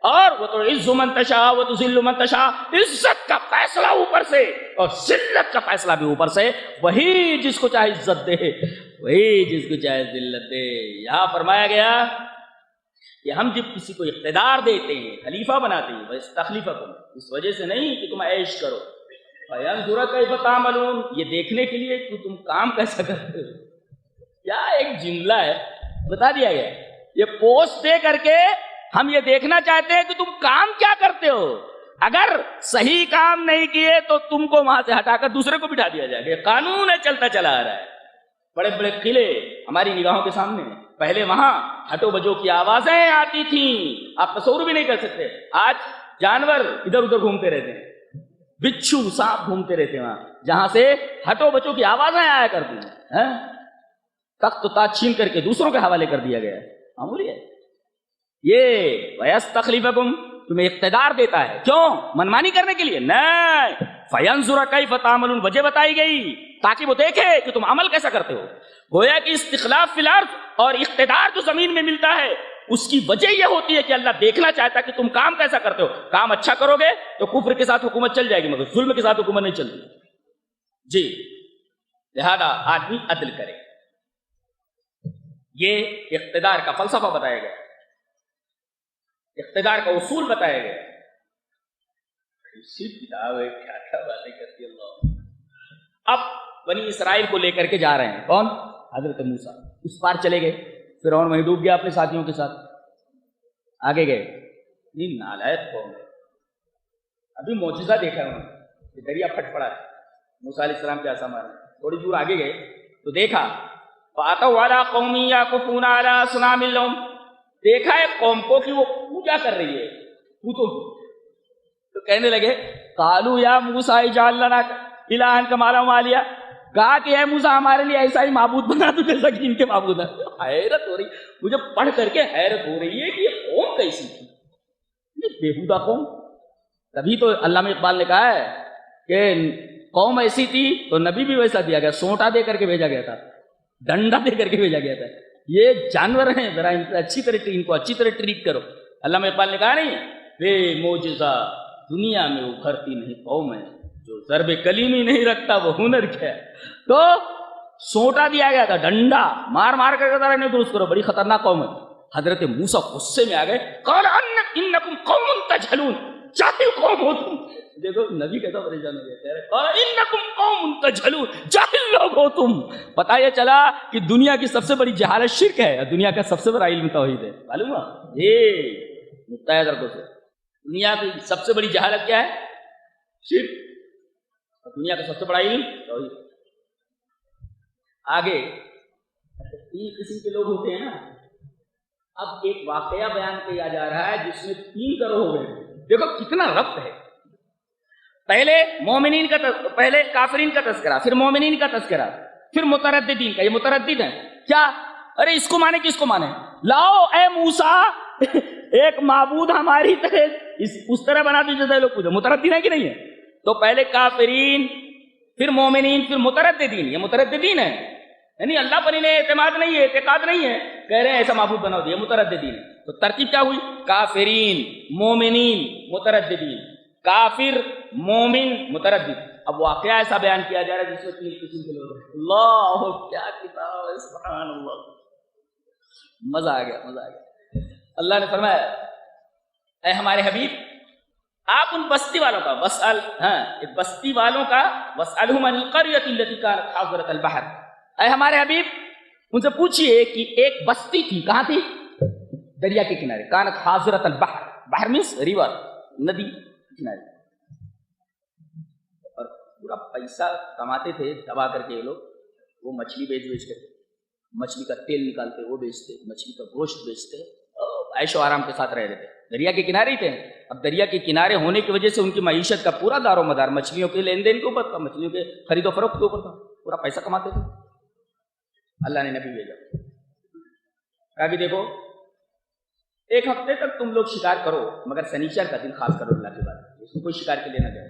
اور وتعز من تشاء وتذل من تشاء، عزت کا فیصلہ اوپر سے اور ذلت کا فیصلہ بھی اوپر سے. وہی جس کو چاہے عزت دے، وہی جس کو چاہے ذلت دے. یہاں فرمایا گیا کہ ہم جب کسی کو اقتدار دیتے ہیں، خلیفہ بناتے ہیں، بس تخلیفہ کو اس وجہ سے نہیں کہ تم عیش کرو. فَيَنْظُرَ كَيْفَ تَعْمَلُونَ، یہ دیکھنے کے لیے کہ تم کام کیسا کرتے ہو. کیا ایک جملہ ہے، بتا دیا گیا. یہ پوسٹ دے کر کے ہم یہ دیکھنا چاہتے ہیں کہ تم کام کیا کرتے ہو. اگر صحیح کام نہیں کیے تو تم کو وہاں سے ہٹا کر دوسرے کو بٹھا دیا جائے گا. یہ قانون ہے، چلتا چلا آ رہا ہے. بڑے بڑے قلعے ہماری نگاہوں کے سامنے ہیں. پہلے وہاں ہٹو بجو کی آوازیں آتی تھیں، آپ تصور بھی نہیں کر سکتے. آج جانور ادھر ادھر گھومتے رہتے ہیں، بچھو سانپ گھومتے رہتے ہیں وہاں جہاں سے ہٹو بچو کی آوازیں آیا کرتی ہیں. تخت و تاج چھین کر کے دوسروں کے حوالے کر دیا گیا ہے. معمولی ہے یہ. وَيَسْتَخْلِفَكُمْ، تمہیں اقتدار دیتا ہے. کیوں؟ منمانی کرنے کے لیے نہیں. فَيَنْظُرَ كَيْفَ تَعْمَلُونَ، وجہ بتائی گئی تاکہ وہ دیکھے کہ تم عمل کیسا کرتے ہو. گویا کہ استخلاف فی الارض اور اقتدار جو زمین میں ملتا ہے اس کی وجہ یہ ہوتی ہے کہ اللہ دیکھنا چاہتا ہے کہ تم کام کیسا کرتے ہو. کام اچھا کرو گے تو کفر کے ساتھ حکومت چل جائے گی، مگر ظلم کے ساتھ حکومت نہیں چلتی. جی لہذا آدمی عدل کرے. یہ اقتدار کا فلسفہ بتایا گیا، اقتدار کا اصول بتایا گیا. کتاب ہے، کیا کیا باتیں کرتی اللہ. اب بنی اسرائیل کو لے کر کے جا رہے ہیں، کون؟ حضرت موسیٰ. اس پار چلے گئے، فرعون وہیں ڈوب گیا اپنے ساتھیوں کے ساتھ. آگے گئے، یہ نالائق قوم ہے. ابھی معجزہ دیکھا انہوں نے کہ دریا پھٹ پڑا ہے، موسیٰ علیہ السلام کے عصا مارے. تھوڑی دور آگے گئے تو دیکھا فَأَتَوْا عَلَىٰ قَوْمٍ يَعْكُفُونَ عَلَىٰ أَصْنَامٍ لَهُمْ. دیکھا ایک قوم کو کہ وہ پوجا کر رہی ہے بتوں کی. تو کہنے لگے قَالُوا يَا مُوسَىٰ اجْعَل لَنَا إِلَٰهًا كَمَا لَهُمْ آلِهَةٌ. کہا کہ اے موسیٰ ہمارے لیے ایسا ہی معبود بنا تو جیسا کہ ان کے معبود ہیں. حیرت ہو رہی، مجھے پڑھ کر کے حیرت ہو رہی ہے کہ یہ قوم کیسی تھی، یہ بےہودہ قوم. تبھی تو علامہ اقبال نے کہا ہے کہ قوم ایسی تھی تو نبی بھی ویسا دیا گیا, سونٹا دے کر کے بھیجا گیا تھا, ڈنڈا دے کر کے بھیجا گیا تھا. یہ جانور ہیں, ذرا ان کو اچھی طرح ٹریٹ کرو. علامہ اقبال نے کہا نہیں, بے معجزہ دنیا میں ابھرتی نہیں قوم ہے, جو ضرب کلیمی نہیں رکھتا وہ ہنر کیا ہے. تو سونٹا دیا گیا تھا, ڈنڈا مار مار کر ذرا نہیں درست کرو, بڑی خطرناک قوم ہے. حضرت موسیٰ غصے میں آ گئے, قال انکم قوم تجہلون, جاہل قوم ہو تم. دیکھو نبی کیسا پریشان ہو گیا, قال انکم قوم تجہلون, جاہل لوگ ہو تم. پتہ یہ چلا کہ دنیا کی سب سے بڑی جہالت شرک ہے, اور دنیا کا سب سے بڑا علم توحید ہے. معلوم ہوا یہ نقطۂ نظر کو سے, دنیا کی سب سے بڑی جہالت کیا ہے؟ شرک, اور دنیا کا سب سے بڑا علم توحید. آگے تین قسم کے لوگ ہوتے ہیں نا. اب ایک واقعہ بیان کیا جا رہا ہے جس میں 3 گروہ ہو گئے. دیکھو کتنا ربط ہے, پہلے مومنین کا پہلے کافرین کا تذکرہ, پھر مومنین کا تذکرہ, پھر مترددین کا. یہ متردد ہیں کیا؟ ارے اس کو مانے کس کو مانے, لاؤ اے موسیٰ ایک معبود ہماری طرح اس طرح بنا دیجیے جیسے لوگ پوچھو. متردد ہے کہ نہیں ہے؟ تو پہلے کافرین, پھر مومنین, پھر مترددین. یہ مترددین ہیں, یعنی اللہ پر انہیں اعتماد نہیں ہے, اعتقاد نہیں ہے, کہہ رہے ہیں ایسا معبود بنا دیا, مترددین. تو ترتیب کیا ہوئی؟ کافرین, مومنین, مترددین. کافر, مومن, متردد. اب واقعہ ایسا بیان کیا جا رہا ہے جس میں 3 قسم کے لوگ ہیں. اللہ کیا کتاب ہے, سبحان اللہ, مزہ آ گیا, مزہ آ گیا. اللہ نے فرمایا اے ہمارے حبیب, آپ ان بستی والوں کا وسأل, بستی والوں کا وسألہم عن القریۃ التی کانت حاضرۃ البحر, اے ہمارے حبیب ان سے پوچھئے کہ ایک بستی تھی, کہاں تھی؟ دریا کے کنارے. کانت حاضرۃ البحر, بحر مینس ریور, ندی کنارے. اور پورا پیسہ کماتے تھے دبا کر کے یہ لوگ. وہ مچھلی بیچ کر, مچھلی کا تیل نکالتے وہ بیچتے, مچھلی کا گوشت بیچتے, عیش و آرام کے ساتھ رہ رہے تھے. دریا کے کنارے ہی تھے. اب دریا کے کنارے ہونے کی وجہ سے ان کی معیشت کا پورا دار و مدار مچھلیوں کے لین دین کے اوپر تھا, مچھلیوں کے خرید و فروخت کے اوپر تھا, پورا پیسہ کماتے تھے. اللہ نے نبی بھیجا, کہا کہ دیکھو ایک ہفتے تک تم لوگ شکار کرو, مگر سنیچر کا دن خاص کرو اللہ کے بعد, اس میں کوئی شکار کے لینا جائے.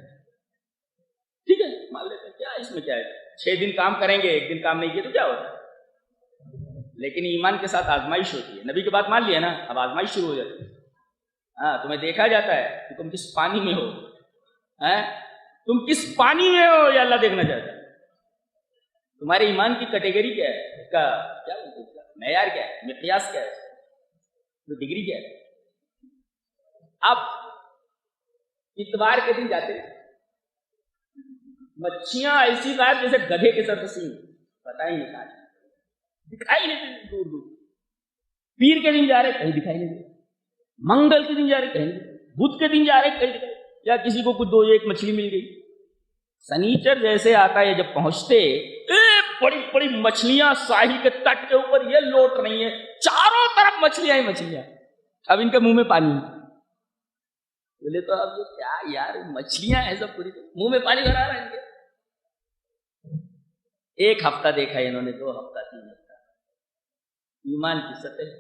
ٹھیک ہے مان لیتے ہیں, کیا اس میں کیا ہے, 6 دن کام کریں گے, 1 دن کام نہیں کیے تو کیا ہوتا ہے. لیکن ایمان کے ساتھ آزمائش ہوتی ہے. نبی کی بات مان لیا نا, اب آزمائش شروع ہو جاتی ہے. ہاں, تمہیں دیکھا جاتا ہے کہ تم کس پانی میں ہو, تم کس پانی میں ہو, یہ اللہ دیکھنا چاہتا ہے. تمہارے ایمان کی کیٹیگری کیا ہے, اس کا کیا معیار کیا ہے, مقیاس کیا ہے, ڈگری کیا ہے. اب اتوار کے دن جاتے ہیں, مچھیاں ایسی بات جیسے گدھے کے سر سے پتہ ہی نہیں کہاں, دکھائی نہیں دیتی دور دور. پیر کے دن جا رہے کہیں دکھائی نہیں دیتی, منگل کے دن جا رہے کہیں, بدھ کے دن جا رہے کہیں دکھائی, یا کسی کو کچھ 2-1 مچھلی مل گئی. سنیچر جیسے آتا ہے, جب پہنچتے بڑی بڑی مچھلیاں ساحل کے تٹ کے اوپر یہ لوٹ رہی ہیں, چاروں طرف مچھلیاں ہی مچھلیاں. اب ان کے منہ میں پانی, بولے تو اب کیا یار مچھلیاں ہیں سب, پوری منہ میں پانی بھرا رہا ہے ان کے. 1 ہفتہ دیکھا انہوں نے, 2 ہفتہ, 3 ہفتہ, ایمان کی سطح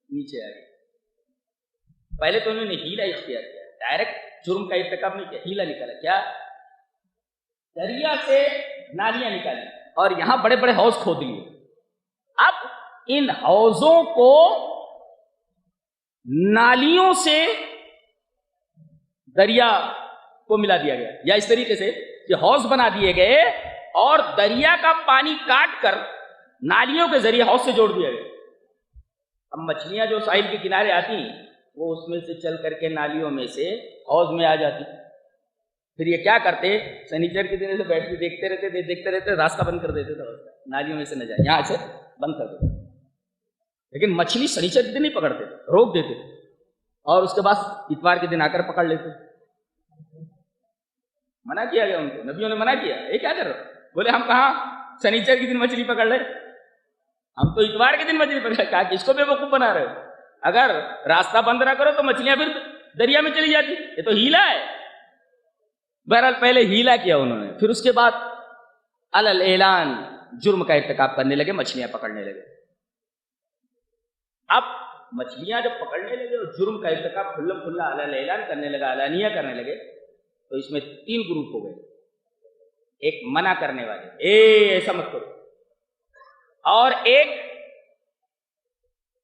نیچے آ گئی. پہلے تو انہوں نے ہیلا اختیار کیا, ڈائریکٹ جرم کا ارتکاب نہیں کیا, ہیلا نکالا. کیا؟ دریا سے نالیاں نکالی اور یہاں بڑے بڑے حوض کھود لیے. اب ان حوضوں کو نالیوں سے دریا کو ملا دیا گیا, یا اس طریقے سے کہ حوض بنا دیے گئے اور دریا کا پانی کاٹ کر نالیوں کے ذریعے حوض سے جوڑ دیا گیا. اب مچھلیاں جو ساحل کے کنارے آتی وہ اس میں سے چل کر کے نالیوں میں سے حوض میں آ جاتی. پھر یہ کیا کرتے, سنیچر کے دن سے بیٹھ کے دیکھتے رہتے, راستہ بند کر دیتے تھے, نالیوں میں سے نہ جائے, یہاں سے بند کر دیتے. لیکن مچھلی سنیچر کے دن نہیں پکڑتے, روک دیتے, اور اس کے بعد اتوار کے دن آ کر پکڑ لیتے. منع کیا گیا ان کو, نبیوں نے منع کیا. یہ کیا کر رہے, بولے ہم کہاں سنیچر کے دن مچھلی پکڑ لے, ہم تو اتوار کے دن مچھلی پکڑ. کہا کہ اس کو بے وقوف بنا رہے ہو, اگر راستہ بند نہ کرو تو مچھلیاں پھر دریا میں چلی جاتی. یہ تو ہیلا ہے. بہرحال پہلے ہیلا کیا انہوں نے, پھر اس کے بعد علل اعلان جرم کا ارتکاب کرنے لگے, مچھلیاں پکڑنے لگے. اب مچھلیاں جب پکڑنے لگے اور جرم کا ارتکاب کھلا کھلا علل اعلان کرنے لگا, علانیہ کرنے لگے, تو اس میں 3 گروپ ہو گئے. ایک منع کرنے والے، ایسا مت کرو، اور ایک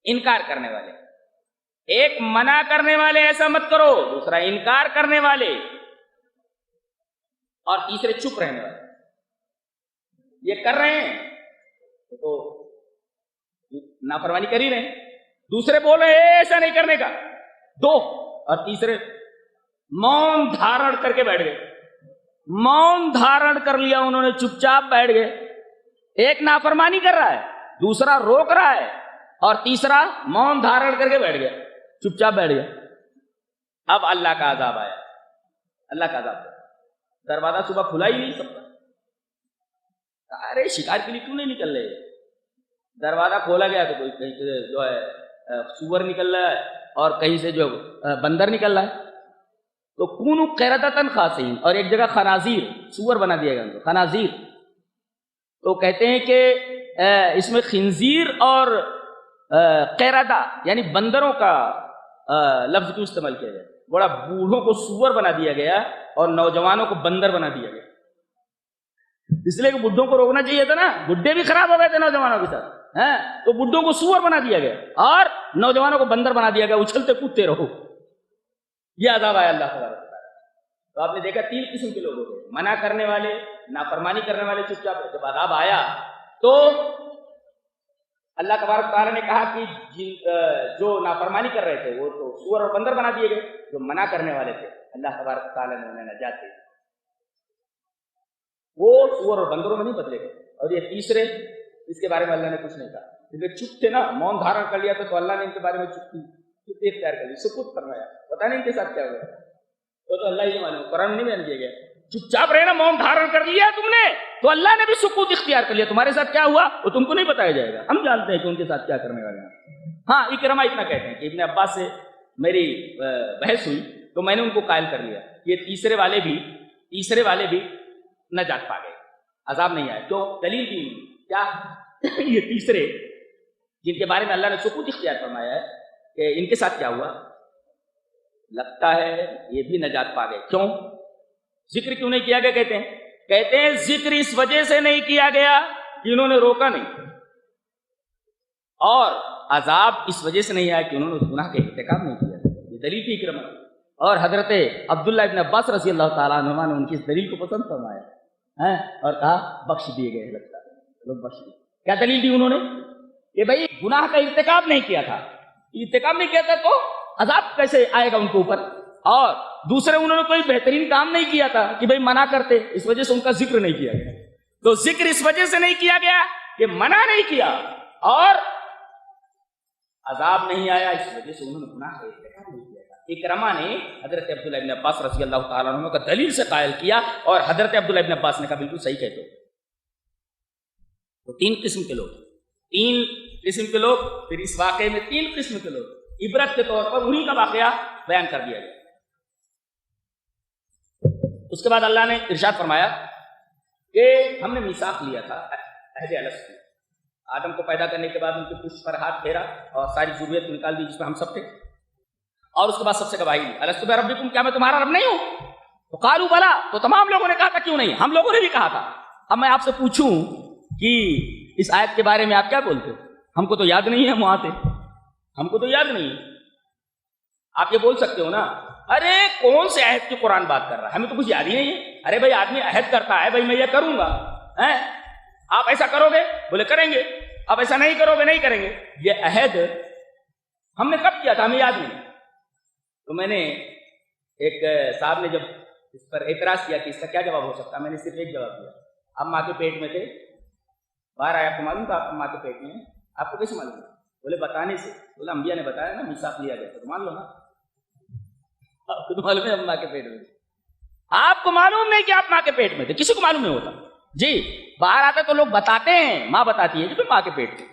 انکار کرنے والے. ایک منع کرنے والے ایسا مت کرو، دوسرا انکار کرنے والے، اور تیسرے چپ رہنے والے. یہ کر رہے ہیں تو نافرمانی کر ہی رہے ہیں، دوسرے بول رہے ہیں ایسا نہیں کرنے کا، دو، اور تیسرے مون دھارن کر کے بیٹھ گئے. مون دھارن کر لیا انہوں نے، چپ چاپ بیٹھ گئے. ایک نافرمانی کر رہا ہے، دوسرا روک رہا ہے، اور تیسرا مون دھارن کر کے بیٹھ گیا، چپ چاپ بیٹھ گیا. اب اللہ کا عذاب آیا، اللہ کا عذاب آیا. دروازہ صبح کھلا ہی نہیں سب کا. ارے شکار کے لیے کیوں نہیں نکل رہے؟ دروازہ کھولا گیا تو کوئی کہیں سے جو ہے سور نکل رہا ہے، اور کہیں سے جو بندر نکل رہا ہے. تو کونو قردۃ خاسئین، اور ایک جگہ خنازیر، سور بنا دیا گیا ان کو، خنازیر. تو کہتے ہیں کہ اس میں خنزیر اور قردہ یعنی بندروں کا لفظ کیوں استعمال کیا گیا؟ بڑا بوڑھوں کو سور بنا دیا گیا اور نوجوانوں کو بندر بنا دیا گیا. اس لیے کہ بڈھوں کو روکنا چاہیے تھا نا، بڈھے بھی خراب ہو گئے تھے نوجوانوں کے ساتھ، تو بڈھوں کو سور بنا دیا گیا اور نوجوانوں کو بندر بنا دیا گیا، اچھلتے کودتے رہو. یہ عذاب آیا اللہ تبارک و تعالیٰ. تو آپ نے دیکھا تین قسم کے لوگ ہوتے ہیں، منع کرنے والے، نافرمانی کرنے والے، چپ چاپ. جب عذاب آیا تو اللہ تبارک و تعالیٰ نے کہا کہ جو نافرمانی کر رہے تھے وہ تو سور اور بندر بنا دیے گئے، جو منع کرنے والے تھے اللہ تبارک و تعالیٰ نے انہیں نجات دی، وہ سور اور بندروں میں نہیں بدلے گئے. اور یہ تیسرے، اس کے بارے میں اللہ نے کچھ نہیں کہا، کیونکہ چپ تھے نا، مون دھارن کر لیا تو اللہ نے ان کے بارے میں چپ اختیار کر لی، سکوت فرمایا. پتہ نہیں ان کے ساتھ کیا ہوا، تو اللہ ہی معلوم، قرآن نہیں بیان کیا گیا. چپ چاپ رہے نا، مون دھارن کر لیا تم نے تو اللہ نے بھی سکوت اختیار کر لیا. تمہارے ساتھ کیا ہوا وہ تم کو نہیں بتایا جائے گا، ہم جانتے ہیں کہ ان کے ساتھ کیا کرنے والے ہیں. ہاں اکرمہ اتنا کہتے ہیں کہ ابن عباس سے میری بحث ہوئی تو میں نے ان کو قائل کر لیا، یہ تیسرے والے بھی نجات پا گئے، عذاب نہیں آیا. کیوں؟ دلیل دی کیا؟ یہ تیسرے جن کے بارے میں اللہ نے سکوت اختیار فرمایا ہے کہ ان کے ساتھ کیا ہوا، لگتا ہے یہ بھی نجات پا گئے. کیوں ذکر کیوں نہیں کیا گیا؟ کہتے ہیں ذکر اس وجہ سے نہیں کیا گیا کہ انہوں نے روکا نہیں، اور عذاب اس وجہ سے نہیں آیا کہ انہوں نے گناہ کا ارتکاب نہیں کیا. یہ دلیل تھی اکرمہ. اور حضرت عبداللہ ابن عباس رضی اللہ تعالیٰ عنہما نے ان کی اس دلیل کو پسند فرمایا اور کہا بخش دیے گئے، لگتا ہے لوگ بخش دیے. کیا دلیل دی انہوں نے؟ کہ بھائی گناہ کا ارتکاب نہیں کیا تھا، ارتکاب نہیں کیا تھا تو عذاب کیسے آئے گا ان کے اوپر. اور دوسرے انہوں نے کوئی بہترین کام نہیں کیا تھا کہ بھائی منع کرتے، اس وجہ سے ان کا ذکر نہیں کیا گیا. تو ذکر اس وجہ سے نہیں کیا گیا کہ منع نہیں کیا، اور عذاب نہیں آیا اس وجہ سے انہوں نے گناہ کا ارتکاب نہیں کیا. اکرمہ نے حضرت عبداللہ ابن عباس رضی اللہ تعالیٰ عنہ کا دلیل سے قائل کیا، اور حضرت عبداللہ ابن عباس نے کہا بالکل صحیح کہتے ہو. تو تین قسم کے لوگ، پھر اس واقعے میں تین قسم کے لوگ عبرت کے طور پر انہی کا واقعہ بیان کر دیا گیا. اس کے بعد اللہ نے ارشاد فرمایا کہ ہم نے میثاق لیا تھا عہد الست میں. آدم کو پیدا کرنے کے بعد ان کے پشت پر ہاتھ پھیرا اور ساری ضروریت نکال دی جس میں ہم سب تھے، اور اس کے بعد سب سے گواہی لی، الست بربکم، کیا میں تمہارا رب نہیں ہوں؟ تو قالوا بلا، تو تمام لوگوں نے کہا تھا کیوں نہیں، ہم لوگوں نے بھی کہا تھا. اب میں آپ سے پوچھوں کہ اس آیت کے بارے میں آپ کیا بولتے ہو؟ ہم کو تو یاد نہیں ہے، ہم وہاں تھے، ہم کو تو یاد نہیں ہے. آپ یہ بول سکتے ہو نا، ارے کون سے عہد کی قرآن بات کر رہا ہے، ہمیں تو کچھ یاد ہی نہیں ہے. ارے بھائی آدمی عہد کرتا ہے، بھائی میں یہ کروں گا، آپ ایسا کرو گے؟ بولے کریں گے. آپ ایسا نہیں کرو گے؟ نہیں کریں گے. یہ عہد ہم نے کب کیا تھا ہمیں یاد نہیں. تو میں نے ایک صاحب نے جب اس پر اعتراض کیا کہ اس کا کیا جواب ہو سکتا ہے، میں نے صرف ایک جواب دیا، آپ ماں کے پیٹ میں تھے، باہر آیا، آپ کو معلوم تھا آپ ماں کے پیٹ میں ہیں؟ آپ کو کیسے معلوم؟ بولے بتانے سے. بولے انبیاء نے بتایا نا، میثاق لیا گیا تو مان لو نا. آپ کو تو معلوم ہے ہم ماں کے پیٹ میں تھے، آپ کو معلوم نہیں کہ آپ ماں کے پیٹ میں تھے، کسی کو معلوم نہیں ہوتا. جی باہر آتے تو لوگ بتاتے ہیں، ماں بتاتی ہے کہ ماں کے پیٹ تھے،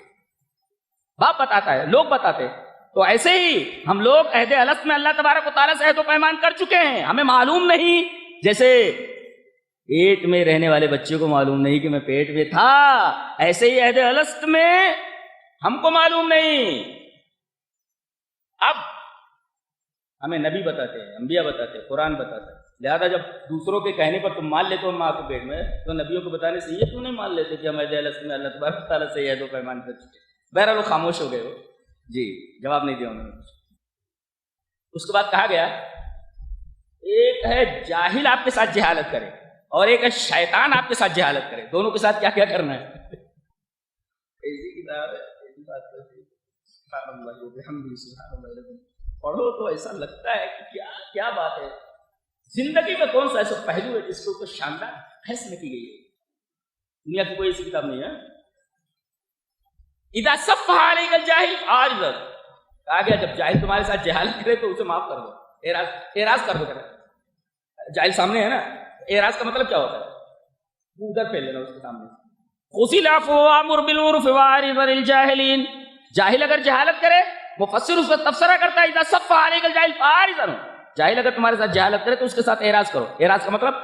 باپ بتاتا ہے، لوگ بتاتے ہیں. تو ایسے ہی ہم لوگ عہد الست میں اللہ تبارک و تعالیٰ سے عہد و پیمان کر چکے ہیں، ہمیں معلوم نہیں. جیسے پیٹ میں رہنے والے بچے کو معلوم نہیں کہ میں پیٹ میں تھا، ایسے ہی عہد الست میں ہم کو معلوم نہیں. اب ہمیں نبی بتاتے ہیں، انبیاء بتاتے ہیں، قرآن بتاتا ہے لہذا جب دوسروں کے کہنے پر تم مان لیتے ہو ماں کے پیٹ میں، تو نبیوں کو بتانے سے یہ کیوں نہیں مان لیتے کہ ہم اللہ تبارک تعالیٰ سے عہد و پیمان کر چکے؟ بہرحال وہ خاموش ہو گئے ہو، جی جواب نہیں دیا انہوں نے۔ اس کے بعد کہا گیا ایک ہے جاہل آپ کے ساتھ جہالت کرے اور ایک ہے شیطان آپ کے ساتھ جہالت کرے، دونوں کے ساتھ کیا کیا کرنا ہے؟ ایسی کتاب ہے، ایسی بات ہے، سبحان اللہ وبحمدہ سبحان اللہ، پڑھو تو ایسا لگتا ہے کہ کیا بات ہے۔ زندگی میں کون سا ایسا پہلو ہے جس کے اوپر شاندار بحث میں کی گئی ہے؟ دنیا کی کوئی ایسی کتاب نہیں ہے۔ اذا صفح علیک الجاہل فاعرض، کہا گیا جب جاہل تمہارے ساتھ جہالت کرے تو اسے معاف کر دو، اعراض کر دو۔ جاہل سامنے ہے نا، اعراض کا مطلب کیا ہوتا ہے؟ ادھر پھیل لینا اس کے سامنے۔ خذ العفو وامر بالعرف واعرض عن الجاہلین، جاہل اگر جہالت کرے، مفسر اس کا تبصرہ کرتا ہے اذا صفح علیک الجاہل فاعرض عنہ، جاہل اگر تمہارے ساتھ جہالت کرے تو اس کے ساتھ اعراض کرو۔ اعراض کا مطلب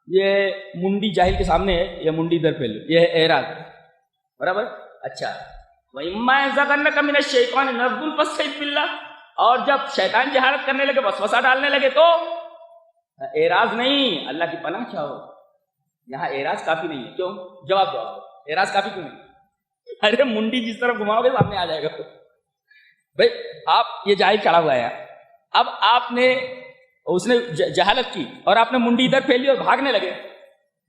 یہ منڈی جاہل کے سامنے ہے، یہ منڈی ادھر پھیل لو، یہ ہے اعراض، برابر؟ اچھا، وَإِمَّا يَنزَغَنَّكَ مِنَ الشَّيْطَانِ نَزْغٌ فَاسْتَعِذْ بِاللَّهِ، اور جب شیطان جہالت کرنے لگے، وسوسہ ڈالنے لگے تو اعراض نہیں، اللہ کی پناہ چاہو۔ یہاں اعراض کافی نہیں ہے، کیوں؟ جواب دو، اعراض کافی کیوں نہیں؟ ارے منڈی جس طرح گھماؤ گے سامنے آ جائے گا۔ بھائی آپ یہ جاہل کھڑا ہوا ہے، اب آپ نے اس نے جہالت کی اور آپ نے منڈی ادھر پھیلی اور بھاگنے لگے،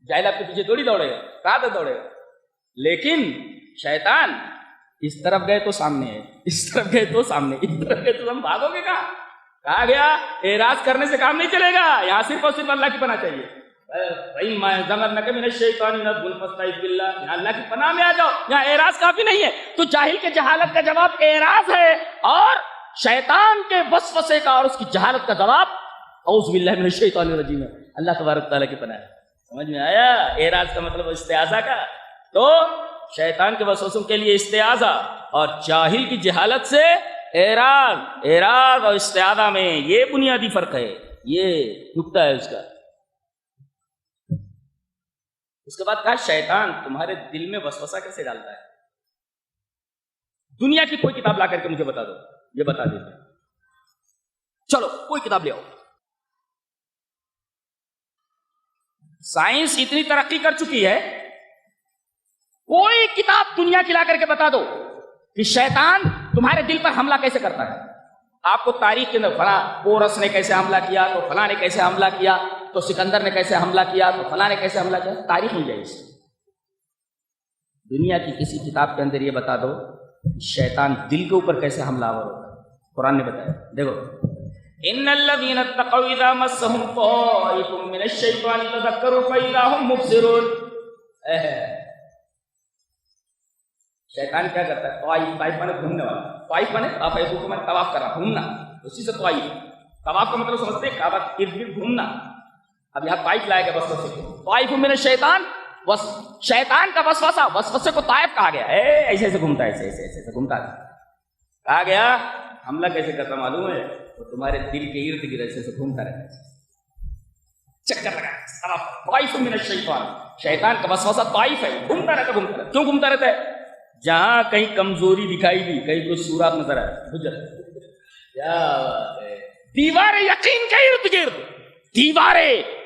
جاہل آپ کے پیچھے تھوڑی دوڑے گا، کہاں تک دوڑے گا؟ لیکن شیطان اس طرف گئے تو سامنے ہے، اس طرف گئے تو سامنے، اس طرف گئے تو ہم بھاگو گے کہاں؟ کہا گیا اعراض کرنے سے کام نہیں چلے گا، یہاں صرف اور صرف اللہ کی پناہ چاہیے۔ فَإِمَّا يَنزَغَنَّكَ مِنَ الشَّيْطَانِ نَزْغٌ فَاسْتَعِذْ بِاللَّهِ، یہاں اللہ کی پناہ میں آ جاؤ، یہاں اعراض کافی نہیں ہے۔ تو جاہل کے جہالت کا جواب اعراض ہے، اور شیطان کے وسوسے کا اور اس کی جہالت کا جواب اعوذ باللہ من الشیطان الرجیم ہے، اللہ تبارک تعالیٰ کی پناہ ہے۔ سمجھ میں آیا اعراض کا مطلب استعاذہ کا؟ تو شیطان کے وسوسوں کے لیے استعاذہ اور جاہل کی جہالت سے اعراض اور استعاذہ میں یہ بنیادی فرق ہے، یہ نکتہ ہے اس کا۔ اس کے بعد کہا شیطان تمہارے دل میں وسوسہ کیسے ڈالتا ہے؟ دنیا کی کوئی کتاب لا کر کے مجھے بتا دو، یہ بتا دیتے ہیں۔ چلو کوئی کتاب لے آؤ۔ سائنس اتنی ترقی کر چکی ہے، کوئی کتاب دنیا کی لا کر کے بتا دو کہ شیطان تمہارے دل پر حملہ کیسے کرتا ہے۔ آپ کو تاریخ کے اندر فلاں پورس نے کیسے حملہ کیا، تو فلاں نے کیسے حملہ کیا، تو سکندر نے کیسے حملہ کیا، تو فلاں نے کیسے حملہ کیا، تاریخ مل جائے اس سے۔ دنیا کی کسی کتاب کے اندر یہ بتا دو شیطان دل کے اوپر کیسے حملہ آور ہوتا ہے۔ قرآن نے بتایا، دیکھو ان الذين اتقوا اذا مسهم طائف من الشيطان تذكروا فاذا هم مبصرون۔ شیطان کیا کرتا ہے؟ طائف مانے گھومنے والا، طائف مانے طواف میں طواف کرنا، گھومنا، اسی سے طائف۔ طواف کا مطلب سمجھتے ہیں کعبہ کے ارد گرد گھومنا۔ اب یہاں طائف لائے گا وسوسے کو، طائف من الشیطان، شیطان کا وسوسہ، وسوسے کو طائف کہا گیا، ایسے ایسے گھومتا ہے، ایسے ایسے گھومتا ہے۔ کہا گیا حملہ کیسے کرتا معلوم ہے؟ وہ تمہارے دل کے ارد گرد ایسے گھومتا رہتا ہے، چکر لگا۔ طائف من الشیطان، شیطان کا وسوسہ طائف ہے، گھومتا رہتا ہے۔ کیوں گھومتا رہتا ہے؟ جہاں کہیں کمزوری دکھائی دی، کہیں کوئی سوراخ نظر آئے، کیا بات ہے، دیوار یقین کے ارد گرد، دیوار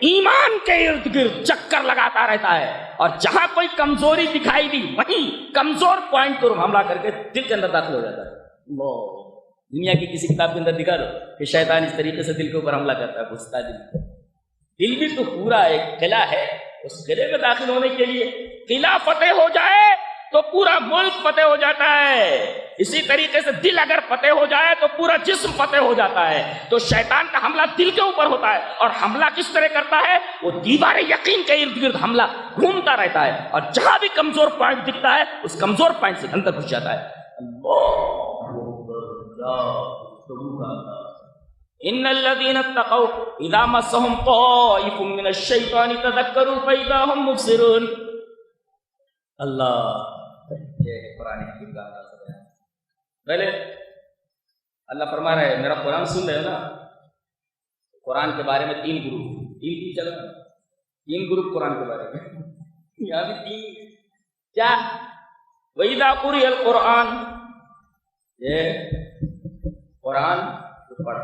ایمان کے ارد گرد چکر لگاتا رہتا ہے، اور جہاں کوئی کمزوری دکھائی دی وہیں کمزور پوائنٹ پر حملہ کر کے دل کے اندر داخل ہو جاتا ہے۔ دنیا کی کسی کتاب کے اندر دکھا دو کہ شیطان اس طریقے سے دل کے اوپر حملہ کرتا ہے، گھستا دل بھی تو پورا ایک قلعہ ہے، اس قلعے میں داخل ہونے کے لیے قلعہ فتح ہو جائے تو پورا ملک فتح ہو جاتا ہے، اسی طریقے سے دل اگر فتح ہو جائے تو پورا جسم فتح ہو جاتا ہے۔ تو شیطان کا حملہ دل کے اوپر ہوتا ہے، اور حملہ کس طرح کرتا ہے؟ وہ دیوار یقین کے ارد گرد حملہ گھومتا رہتا ہے، اور جہاں بھی کمزور پوائنٹ دکھتا ہے اس کمزور پوائنٹ سے اندر گھس جاتا ہے۔ ان الذين اتقوا اذا مسهم طائف من الشيطان تذكروا فاذا هم مبصرون۔ اللہ، یہ قرآن حکیم کا انداز ہے۔ پہلے اللہ فرما رہا ہے، میرا قرآن سن رہے ہو نا، قرآن کے بارے میں تین جگہ تین گروپ قرآن کے بارے میں، یہاں بھی تین کیا؟ وَإِذَا قُرِئَ الْقُرْآنُ، یہ قرآن پڑھ،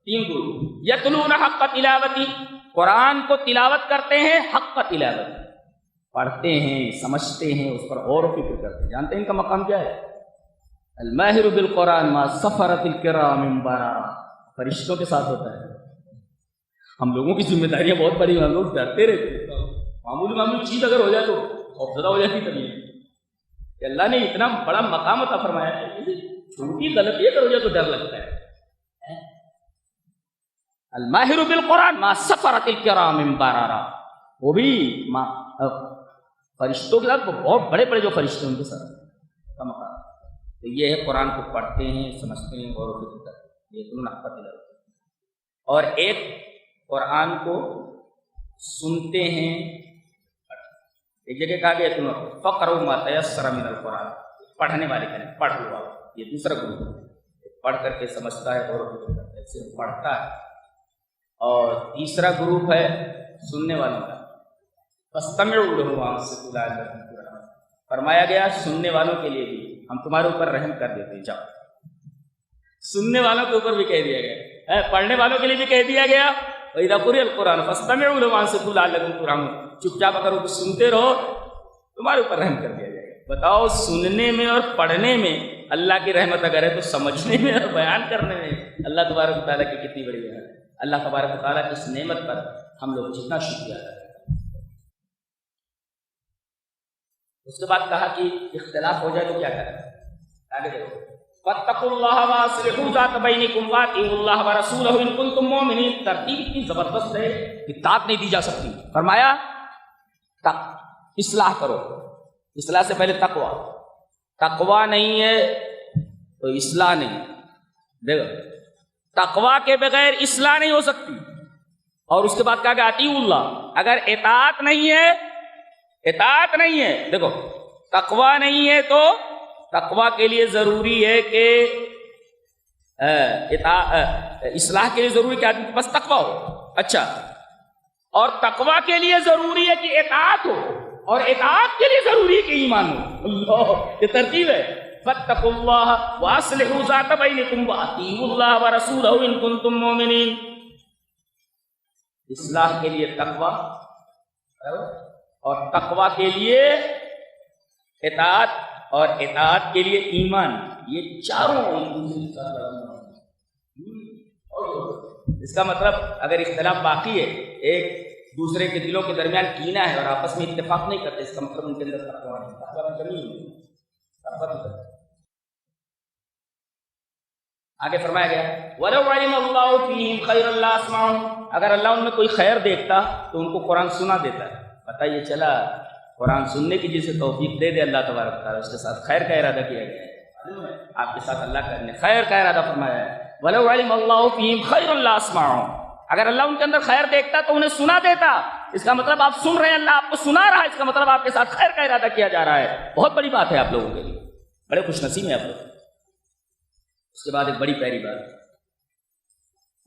تین گروپ، یتلون حق تلاوتی، قرآن کو تلاوت کرتے ہیں حق کا تلاوت، پڑھتے ہیں، سمجھتے ہیں، اس پر غور و فکر کرتے ہیں. جانتے ہیں ان کا مقام کیا ہے؟ الماہر بالقرآن ما سفرت الکرام بررا، فرشتوں کے ساتھ ہوتا ہے. ہم لوگوں کی ذمہ داریاں بہت بڑی ہیں، ہم لوگ ڈرتے رہتے ہیں. معمولی چیز اگر ہو جائے تو خوفزدہ ہو جاتی طبیعت کہ اللہ نے اتنا بڑا مقام عطا فرمایا ہے، چھوٹی غلطی اگر ہو جائے تو ڈر لگتا ہے. الماہر بالقرآن ما سفرت الکرام بررا، وہ بھی فرشتوں کے ساتھ، بہت بڑے بڑے جو فرشتے ہیں ان کے ساتھ کا مقام. تو یہ ہے قرآن کو پڑھتے ہیں، سمجھتے ہیں اور فکر کرتے ہیں، یہ دونوں حق کا تلاوت. اور ایک قرآن کو سنتے ہیں. ایک جگہ کہا گیا تم فقرؤ ما تیسر من القرآن، پڑھنے والے کہنے پڑھ لو. یہ دوسرا گروپ ہے، پڑھ کر کے سمجھتا ہے اور فکر کرتا ہے، صرف پڑھتا ہے. اور تیسرا گروپ ہے سننے والوں کا. فاستمعوا له وانصتوا لعلكم ترحمون، فرمایا گیا سننے والوں کے لیے بھی ہم تمہارے اوپر رحم کر دیتے ہیں. جاؤ، سننے والوں کے اوپر بھی کہہ دیا گیا، پڑھنے والوں کے لیے بھی کہہ دیا گیا وَإِذَا قُرِئَ الْقُرْآنُ فَاسْتَمِعُوا لَهُ وَأَنصِتُوا لَعَلَّكُمْ تُرْحَمُونَ. چپ چاپ اگر وہ سنتے رہو تمہارے اوپر رحم کر دیا جائے گا. بتاؤ، سننے میں اور پڑھنے میں اللہ کی رحمت اگر ہے تو سمجھنے میں اور بیان کرنے میں اللہ تبارک و تعالیٰ کی کتنی بڑی ہے. اللہ تبارک و تعالیٰ کی اس نعمت پر ہم لوگ جتنا شکریہ ادا کریں. اس کے بعد کہا کہ اختلاف ہو جائے تو کیا کریں. آگے دیکھو، وَاتَّقُوا اللَّهَ وَأَصْلِحُوا ذَاتَ بَيْنِكُمْ وَأَطِيعُوا اللَّهَ وَرَسُولَهُ إِن كُنتُم مُّؤْمِنِينَ. ترتیب اتنی زبردست ہے، اطاعت نہیں دی جا سکتی. فرمایا اصلاح کرو. اصلاح سے پہلے تقویٰ. تقویٰ نہیں ہے تو اصلاح نہیں. دیکھو، تقویٰ کے بغیر اصلاح نہیں ہو سکتی. اور اس کے بعد کہا کہ اطیعوا اللہ، اگر اطاعت نہیں ہے، دیکھو تقویٰ نہیں ہے تو تقویٰ کے لیے ضروری ہے کہ اصلاح کے لیے ضروری کہ آدمی کے پاس تقویٰ ہو. اچھا، اور تقویٰ کے لیے ضروری ہے کہ اطاعت ہو، اور اطاعت کے لیے ضروری ہے کہ ایمان ہو. اللہ، یہ ترتیب ہے. فاتقوا اللہ واصلحوا ذات بینکم واطیعوا اللہ ورسولہ ان کنتم مؤمنین. اصلاح کے لیے تقویٰ اور تقویٰ کے لیے اطاعت اور اطاعت کے لیے ایمان، یہ چاروں اس کا مطلب اگر اختلاف باقی ہے، ایک دوسرے کے دلوں کے درمیان کینہ ہے اور آپس میں اتفاق نہیں کرتے، اس کا مطلب ان کے اندر تقویٰ کی کمی ہے. آگے فرمایا گیا وَلَوْ عَلِمَ اللَّهُ فِيهِمْ خَيْرًا لَّأَسْمَعَهُمْ، اگر اللہ ان میں کوئی خیر دیکھتا تو ان کو قرآن سنا دیتا ہے. پتہ یہ چلا قرآن سننے کی جسے توفیق دے دے اللہ تبارک تعالیٰ، اس کے ساتھ خیر کا ارادہ کیا گیا ہے. آپ کے ساتھ اللہ نے خیر کا ارادہ فرمایا ہے. وَلَوْ عَلِمَ اللَّهُ فِيهِمْ خَيْرًا لَّأَسْمَعَهُمْ، اگر اللہ ان کے اندر خیر دیکھتا تو انہیں سنا دیتا. اس کا مطلب آپ سن رہے ہیں، اللہ آپ کو سنا رہا ہے، اس کا مطلب آپ کے ساتھ خیر کا ارادہ کیا جا رہا ہے. بہت بڑی بات ہے آپ لوگوں کے لیے، بڑے خوش نصیب ہیں آپ لوگ. اس کے بعد ایک بڑی پیاری بات،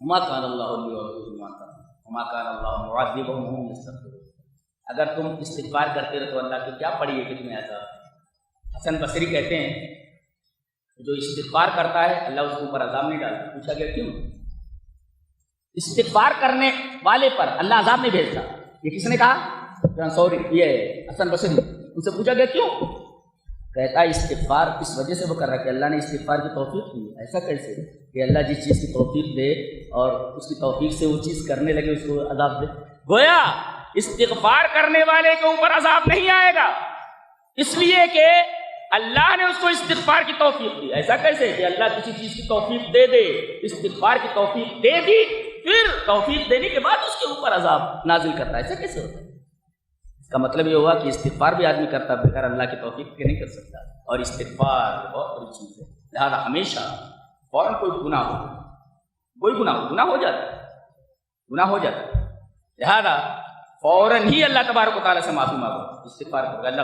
وَمَا كَانَ اللَّهُ لِيُعَذِّبَهُمْ وَمَا كَانَ اللَّهُ مُعَذِّبَهُمْ وَهُمْ يَسْتَغْفِرُونَ. اگر تم استغفار کرتے رہو تو اللہ کی کیا پڑی ہے کہ تمہیں ایسا. حسن بصری کہتے ہیں جو استغفار کرتا ہے اللہ اس کے اوپر عذاب نہیں ڈالتا. پوچھا گیا کیوں؟ استغفار کرنے والے پر اللہ عذاب نہیں بھیجتا. یہ کس نے کہا؟ سوری، یہ حسن بصری. ان سے پوچھا گیا کیوں؟ کہتا ہے استغفار اس وجہ سے وہ کر رہا ہے کہ اللہ نے استغفار کی توفیق دی. ایسا کیسے کہ اللہ جس چیز کی توفیق دے اور اس کی توفیق سے وہ چیز کرنے لگے اس کو عذاب دے. گویا استغفار کرنے والے کے اوپر عذاب نہیں آئے گا، اس لیے کہ اللہ نے اس کو استغفار کی توفیق دی. ایسا کیسے کہ اللہ کسی چیز کی توفیق دے دے، استغفار کی توفیق دے دی، پھر توفیق دینے کے بعد اس کے اوپر عذاب نازل کرتا ہے. ایسا کیسے ہوتا ہے؟ اس کا مطلب یہ ہوا کہ استغفار بھی آدمی کرتا بغیر اللہ کی توفیق کے نہیں کر سکتا. اور استغفار بہت بڑی چیز ہے. لہٰذا ہمیشہ فوراً کوئی گناہ ہو جاتا ہے، لہٰذا فوراً ہی اللہ تبارک و تعالیٰ سے معافی مانگو. استغفار کرو، اللہ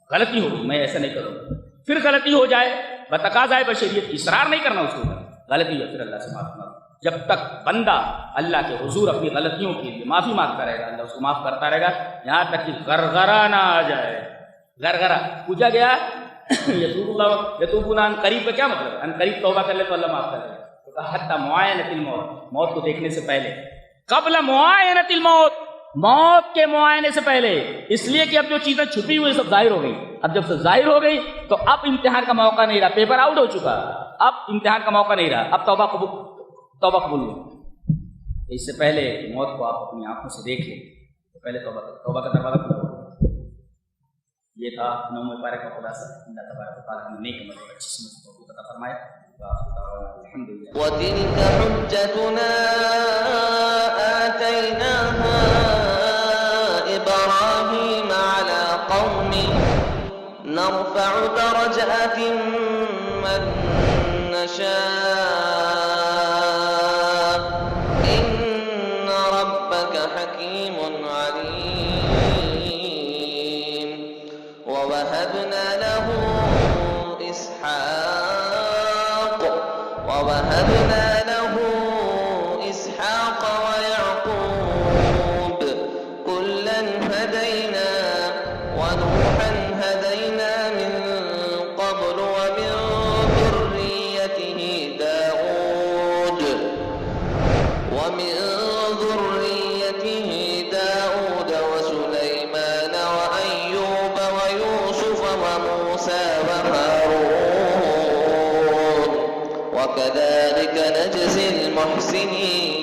غلطی ہوگی میں ایسا نہیں کروں گا. پھر غلطی ہو جائے بتقاضۂ بشریت اصرار نہیں کرنا اس کے اوپر. غلطی ہو پھر اللہ سے معافی مانگو. جب تک بندہ اللہ کے حضور اپنی غلطیوں کے لیے معافی مانگتا رہے گا اللہ اس کو معاف کرتا رہے گا یہاں تک کہ غرغرہ نہ آ جائے. غرغرہ پوچھا گیا یتوبون عن قریب کا کیا مطلب؟ عن قریب توبہ کر لے تو اللہ معاف کر دے. تو کہا حتی معاینۃ الموت، موت کو دیکھنے سے پہلے قبل معاینۃ الموت، موت کے معائنے سے پہلے، اس لیے کہ اب جو چیزیں چھپی ہوئی سب ظاہر ہو گئی. اب جب سب ظاہر ہو گئی تو اب امتحان کا موقع نہیں رہا، پیپر آؤٹ ہو چکا، اب امتحان کا موقع نہیں رہا، اب توبہ قبول ہوئی. اس سے پہلے موت کو آپ اپنی آنکھوں سے دیکھ لیں تو پہلے توبہ کا دروازہ کھلا ہوا. یہ تھا 9ویں پارے کا خلاصہ. اللہ تبارک و تعالیٰ ہمیں نیک عمل اور اچھی سمجھ کو توفیق عطا فرمائے. الحمدللہ. وتلك حجتنا آتيناها إبراهيم على قومه نرفع درجات من نشاء إن ربك حكيم عليم. ووهبنا له إسحاق ويعقوب كلا هدينا ونوحا هدينا من قبل ومن ذريته داود وسليمان وأيوب ويوسف وموسى وهارون وكذلك نجزي المحسنين.